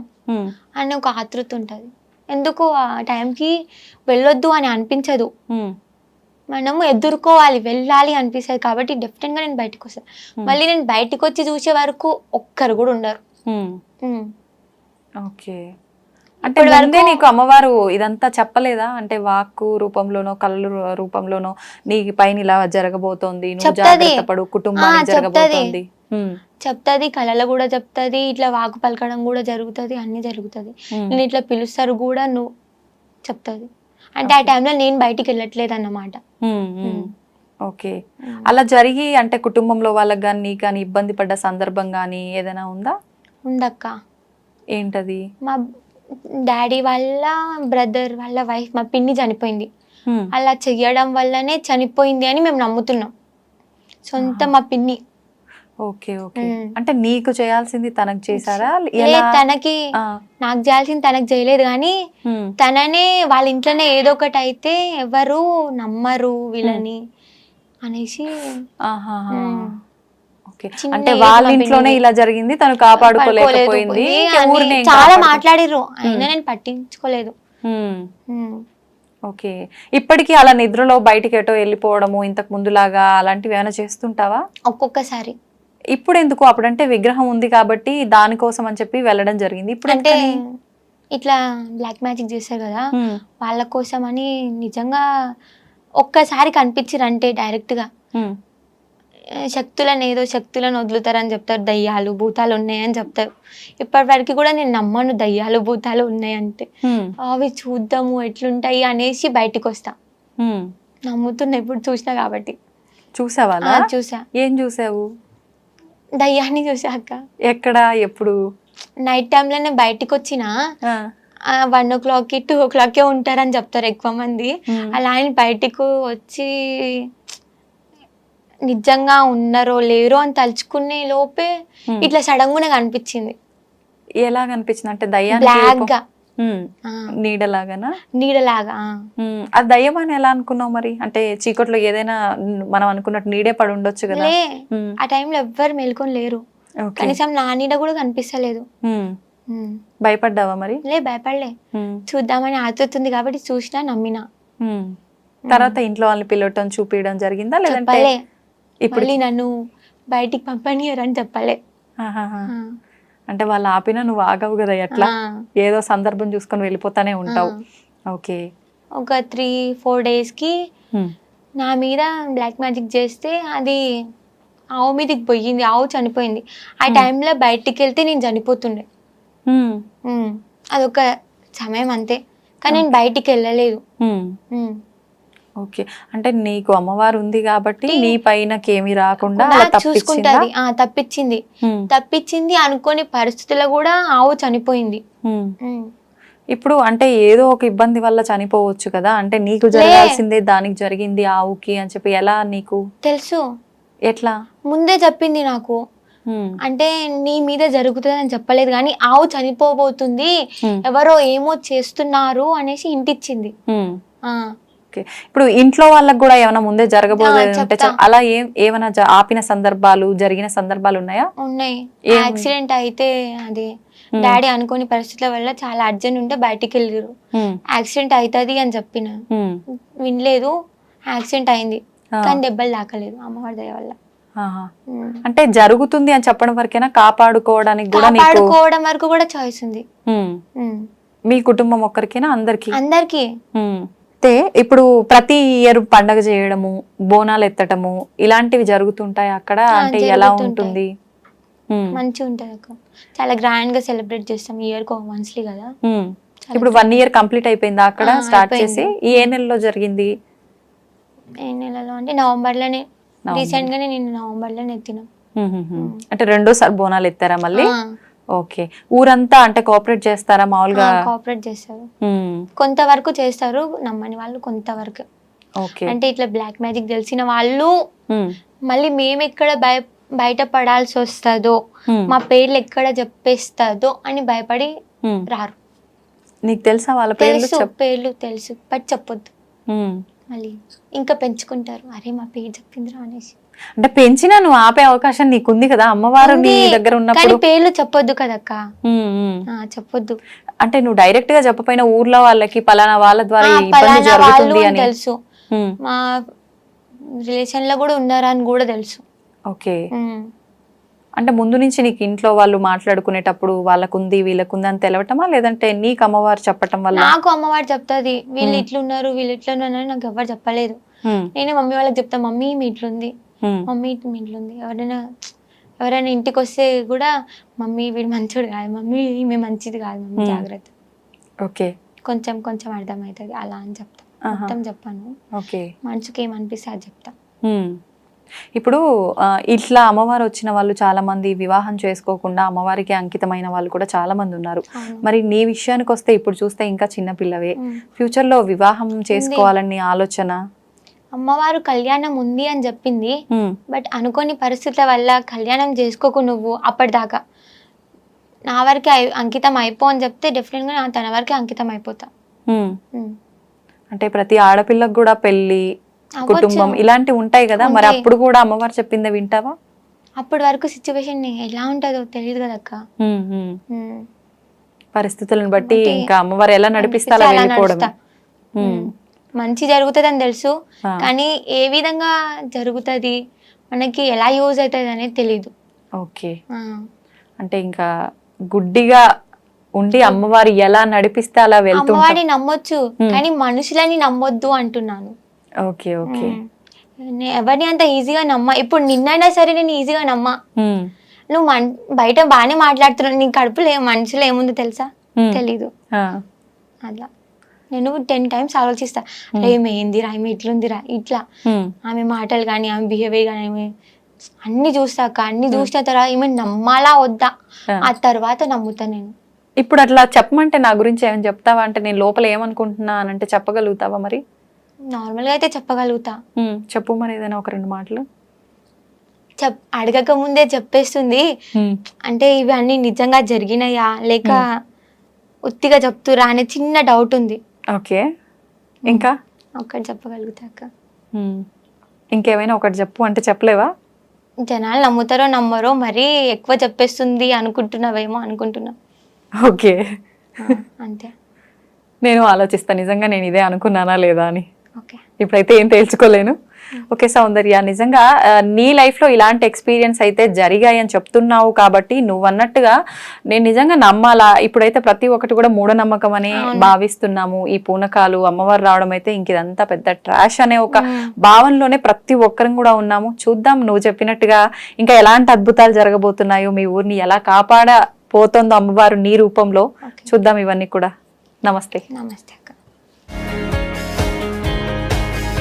అని ఒక ఆతృత ఉంటది. ఎందుకు ఆ టైంకి వెళ్ళొద్దు అని అనిపించదు, మనము ఎదుర్కోవాలి, వెళ్ళాలి అనిపిస్తుంది. కాబట్టి డెఫినెట్ గా నేను బయటకు వస్తాను. మళ్ళీ నేను బయటకు వచ్చి చూసే వరకు ఒక్కరు కూడా ఉండరు. ఓకే. అంటే ముందే నీకు అమ్మవారు ఇదంతా చెప్పలేదా? అంటే వాక్కు రూపంలోనో, కళ్ళు రూపంలోనో నీ పైన ఇలా జరగబోతోంది, నువ్వు జాగ్రత్త పడు, కుటుంబానికి జరగబోతోంది చెప్తాది, కళలో కూడా చెప్తాది, ఇట్లా వాకు పలకడం కూడా జరుగుతుంది, అన్ని జరుగుతుంది. నేను ఇట్లా పిలుస్తారు కూడా నువ్వు చెప్తాది. అంటే ఆ టైంలో నేను బయటికి వెళ్ళట్లేదు అన్నమాట. ఓకే. అలా జరిగి అంటే కుటుంబంలో వాళ్ళకి కానీ నీకు కానీ ఇబ్బంది పడ్డ సందర్భం కానీ ఏదైనా ఉందా? ఉందక్క. ఏంటది? మా డాడీ వాళ్ళ బ్రదర్ వాళ్ళ వైఫ్ మా పిన్ని చనిపోయింది. అలా చెయ్యడం వల్లనే చనిపోయింది అని మేము నమ్ముతున్నాం. సొంత మా పిన్ని. Okay okay. అంటే నీకు చేయాల్సింది తనకు చేశారా? తనకి నాకు చేయాల్సింది తనకు చేయలేదు, కానీ తననే వాళ్ళ ఇంట్లోనే ఏదో ఒకటి అయితే ఎవరు నమ్మరు వీళ్ళని అనేసి. అంటే వాళ్ళ ఇంట్లోనే ఇలా జరిగింది, తను కాపాడుకోలేకపోయింది. చాలా మాట్లాడిర్రు అయినా నేను పట్టించుకోలేదు. ఓకే. ఇప్పటికీ అలా నిద్రలో బయటికి ఎటో వెళ్ళిపోవడము ఇంతకు ముందులాగా అలాంటివి ఏమైనా చేస్తుంటావా? ఒక్కొక్కసారి. ఇప్పుడు ఎందుకు? అప్పుడంటే విగ్రహం ఉంది కాబట్టి దానికోసం అని చెప్పి వెళ్ళడం జరిగింది. ఇప్పుడు అంటే ఇట్లా బ్లాక్ మ్యాజిక్ చేస్తారు కదా, వాళ్ళ కోసం అని నిజంగా ఒక్కసారి కనిపించారు అంటే డైరెక్ట్ గా శక్తులను ఏదో శక్తులను వదులుతారని చెప్తారు, దయ్యాలు భూతాలు ఉన్నాయని చెప్తారు. ఇప్పటి వరకు కూడా నేను నమ్మను దయ్యాలు భూతాలు ఉన్నాయంటే. అవి చూద్దాము ఎట్లుంటాయి అనేసి బయటికి వస్తా. నమ్ముతున్నా ఇప్పుడు చూసినా కాబట్టి. చూసావా? చూసా. ఏం చూసావు? దయ్యాన్ని చూసాక. ఎక్కడ? ఎప్పుడు? నైట్ టైంలోనే బయటికి వచ్చిన 1 o'clock 2 o'clock ఉంటారని చెప్తారు ఎక్కువ మంది. అలా అని బయటకు వచ్చి నిజంగా ఉన్నారో లేరో అని తలుచుకునే లోపే ఇట్లా సడన్ గా కనిపించింది. ఎలా కనిపించింది? అంటే దయ్యాన్ని బ్లాక్ గా నీడలాగానా? నీడలాగా. అది దయ్యం అని ఎలా అనుకున్నావు మరి? అంటే చీకట్లో ఏదైనా మనం అనుకున్నట్టు నీడే పడి ఉండొచ్చు కదా. ఆ టైంలో ఎవ్వరు మేల్కొని లేరు, కనీసం నా నీడ కూడా కనిపిస్తలేదు. భయపడ్డావా మరి? భయపడలే. చూద్దామని ఆతుతుంది కాబట్టి చూసినా నమ్మినా. తర్వాత ఇంట్లో వాళ్ళని పిలవటం చూపించడం జరిగిందా? లేదంటే ఇప్పుడు నన్ను బయటికి పంపనియరని చెప్పలే. అంటే వాళ్ళు ఆపినా నువ్వు ఆగవు కదా, ఎట్లా ఏదో సందర్భం చూసుకొని వెళ్ళిపోతానే ఉంటావు. ఓకే. ఒక 3-4 days నా మీద బ్లాక్ మ్యాజిక్ చేస్తే అది ఆవు మీదకి పోయింది, ఆవు చనిపోయింది. ఆ టైంలో బయటికి వెళ్తే నేను చనిపోతుండే. అదొక సమయం అంతే, కానీ నేను బయటికి వెళ్ళలేదు. ఓకే. అంటే నీకు అమ్మవారు ఉంది కాబట్టి నీ పైనకేమీ రాకుండా చూసుకుంటది. తప్పించింది అనుకోని పరిస్థితుల్లో కూడా ఆవు చనిపోయింది. ఇప్పుడు అంటే ఏదో ఒక ఇబ్బంది వల్ల చనిపోవచ్చు కదా, అంటే నీకు జరగాల్సిందే దానికి జరిగింది ఆవుకి అని చెప్పి ఎలా నీకు తెలుసు? ఎట్లా? ముందే చెప్పింది నాకు. అంటే నీ మీద జరుగుతుంది అని చెప్పలేదు, కానీ ఆవు చనిపోబోతుంది, ఎవరో ఏమో చేస్తున్నారు అనేసి ఇంటిచ్చింది. ఇప్పుడు ఇంట్లో వాళ్ళకి కూడా ఏమైనా ముందే జరగబోయేది ఉంటే అలా ఏమైనా ఆపిన సందర్భాలు జరిగిన సందర్భాలు ఉన్నాయా? ఉన్నాయి. యాక్సిడెంట్ అయితే అది డాడీ అనుకోని పరిస్థితుల వల్ల చాలా అర్జెంట్ ఉంటే బయటికి వెళ్ళారు. యాక్సిడెంట్ అవుతుంది అని చెప్పిన వినలేదు. యాక్సిడెంట్ అయింది కానీ దెబ్బలు తాకలేదు అమ్మవారి దయ వల్ల. అంటే జరుగుతుంది అని చెప్పడం వరకేనా? కాపాడుకోవడానికి వరకు కూడా చాయిస్ ఉంది. మీ కుటుంబం ఒక్కరికేనా? అందరికి? అయితే ఇప్పుడు ప్రతి ఇయర్ పండగ చేయడము, బోనాలు ఎత్తటము ఇలాంటివి జరుగుతుంటాయి అక్కడ? అంటే ఎలా ఉంటుంది? మంచిగా ఉంటది అక్క, చాలా గ్రాండ్ గా సెలబ్రేట్ చేస్తాం. ఇయర్ కి మంత్లీ కదా. ఇప్పుడు 1 year కంప్లీట్ అయిపోయిందా అక్కడ స్టార్ట్ చేసి? ఏ నెలలో జరిగింది? ఏ నెలలో అంటే నవంబర్ లోనే. రీసెంట్ గానే నేను నవంబర్ లోనే ఎత్తినా. అంటే రెండోసారి బోనాలు ఎత్తారా మళ్ళీ? ఓకే. ఊరంతా అంటే కోఆపరేట్ చేస్తారా మామూలుగా? కోఆపరేట్ చేస్తారు, కొంతవరకు చేస్తారు, నమ్మని వాళ్ళు కొంతవరకు. అంటే ఇట్లా బ్లాక్ మ్యాజిక్ తెలిసిన వాళ్ళు మళ్ళీ మేము ఎక్కడ బయట పడాల్సి వస్తుందో, మా పేర్లు ఎక్కడ చెప్పేస్తుందో అని భయపడి రారు. నీకు తెలుసా వాళ్ళ పేర్లు? తెలుసు బట్ చెప్పొద్దు. మళ్ళీ ఇంకా పెంచుకుంటారు, అరే మా పేరు చెప్పిందిరా అనేసి. అంటే పెంచినా నువ్వు ఆపే అవకాశం నీకుంది కదా, అమ్మవారు నీ దగ్గర ఉన్నప్పుడు. పేర్లు చెప్పొద్దు కదక్క, చెప్పొద్దు. అంటే నువ్వు డైరెక్ట్ గా చెప్పపోయిన ఊర్లో వాళ్ళకి పలానా వాళ్ళ ద్వారా ఇబ్బంది జరుగుతుంది అని తెలుసు, మా రిలేషన్ లో కూడా ఉన్నారని కూడా తెలుసు. ఓకే. అంటే ముందు నుంచి నీకు ఇంట్లో వాళ్ళు మాట్లాడుకునేటప్పుడు వాళ్ళకుంది వీళ్ళకుంది అని తెలవటమా, లేదంటే నీకు అమ్మవారు చెప్పటం వల్ల? నాకు అమ్మవారు చెప్తాది, వీళ్ళు ఇట్లున్నారు వీళ్ళు ఇట్లున్నారు నాకు ఎవరు చెప్పలేదు. నేనే మమ్మీ వాళ్ళకి చెప్తా, మమ్మీ మీ ఇట్లుంది, మమ్మీ మీ ఇట్లుంది. ఎవరైనా ఇంటికి వస్తే కూడా మమ్మీ వీడు మంచోడు కాదు, మమ్మీ ఈమె మంచిది కాదు, మమ్మీ జాగ్రత్త. ఓకే. కొంచెం కొంచెం అర్థమవుతుంది అలా అని చెప్తా, మొత్తం చెప్పాను. ఓకే. మనసుకి ఏమనిపిస్తే అది చెప్తా. ఇప్పుడు ఇట్లా అమ్మవారు వచ్చిన వాళ్ళు చాలా మంది వివాహం చేసుకోకుండా అమ్మవారికి అంకితమైన వాళ్ళు కూడా చాలా మంది ఉన్నారు. మరి నీ విషయానికి వస్తే ఇప్పుడు చూస్తే ఇంకా చిన్న పిల్లవే, ఫ్యూచర్ లో వివాహం చేసుకోవాలని ఆలోచన? అమ్మవారు కళ్యాణం ఉంది అని చెప్పింది, బట్ అనుకోని పరిస్థితుల వల్ల కళ్యాణం చేసుకోకు నువ్వు అప్పటిదాకా, నా వరకే అంకితం అయిపో అని చెప్తే డెఫినెట్ గా తన వరకే అంకితం అయిపోతా. అంటే ప్రతి ఆడపిల్లకు కూడా పెళ్లి, కుటుంబం ఇలాంటివి ఉంటాయి కదా, మరి అప్పుడు కూడా అమ్మవారు చెప్పిందే వింటావా? అప్పటి వరకు సిచ్యువేషన్ ఎలా ఉంటుందో తెలియదు కదా అక్క. పరిస్థితులను బట్టి ఇంకా అమ్మవారు ఎలా నడిపిస్తారో వెళ్ళిపోవడమే. మంచి జరుగుతుంది అని తెలుసు, కానీ ఏ విధంగా జరుగుతుంది, మనకి ఎలా యూజ్ అవుతుంది అనేది తెలీదు. ఓకే, అంటే ఇంకా గుడ్డిగా ఉండి అమ్మవారు ఎలా నడిపిస్తే అలా వెళ్తుంది. అమ్మవారిని నమ్మొచ్చు కానీ మనుషులని నమ్మొద్దు అంటున్నాను. ఓకే ఓకే, ఎవరిని అంత ఈజీగా నమ్మ. ఇప్పుడు నిన్నైనా సరే నేను ఈజీగా నమ్మా. నువ్వు బయట బాగానే మాట్లాడుతున్నావు, నీ కడుపులో మనుషులు ఏముందో తెలుసా? తెలీదు. అట్లా నేను 10 times ఆలోచిస్తా, ఏమి ఏందిరా, ఆమె ఇట్లుందిరా, ఇట్లా ఆమె మాటలు కానీ ఆమె బిహేవియర్ కానీ ఆమె అన్ని చూస్తాక, అన్ని చూసిన తర్వాత ఈమె నమ్మాలా వద్దా, ఆ తర్వాత నమ్ముతా నేను. ఇప్పుడు అట్లా చెప్పమంటే నా గురించి ఏమని చెప్తావా? అంటే నేను లోపల ఏమనుకుంటున్నా అని అంటే చెప్పగలుగుతావా? మరి నార్మల్ గా అయితే చెప్పగలుగుతా. చెప్పు మరి ఏదైనా ఒక 2 మాటలు. అడగక ముందే చెప్పేస్తుంది. అంటే ఇవి అన్ని నిజంగా జరిగినాయా లేక ఉత్తిగా చెప్తురా అనే చిన్న డౌట్ ఉంది. ఓకే, ఇంకా ఒకటి చెప్పగలుగుతా అక్క. ఇంకేమైనా ఒకటి చెప్పు అంటే చెప్పలేవా? జనాలు నమ్ముతారో నమ్మరో, మరీ ఎక్కువ చెప్పేస్తుంది అనుకుంటున్నావేమో అనుకుంటున్నా. ఓకే, అంతే. నేను ఆలోచిస్తా నిజంగా నేను ఇదే అనుకున్నానా లేదా అని. ఓకే, ఇప్పుడైతే ఏం తేల్చుకోలేను. ఓకే సౌందర్య, నిజంగా నీ లైఫ్లో ఇలాంటి ఎక్స్పీరియన్స్ అయితే జరిగాయని చెప్తున్నావు కాబట్టి నువ్వు అన్నట్టుగా నేను నిజంగా నమ్మాలా? ఇప్పుడైతే ప్రతి ఒక్కటి కూడా మూఢనమ్మకం అని భావిస్తున్నాము. ఈ పూనకాలు, అమ్మవారు రావడం అయితే ఇంక ఇదంతా పెద్ద ట్రాష్ అనే ఒక భావనలోనే ప్రతి ఒక్కరం కూడా ఉన్నాము. చూద్దాం నువ్వు చెప్పినట్టుగా ఇంకా ఎలాంటి అద్భుతాలు జరగబోతున్నాయో, మీ ఊరిని ఎలా కాపాడపోతుందో అమ్మవారు నీ రూపంలో. చూద్దాం ఇవన్నీ కూడా. నమస్తే. నమస్తే అక్క.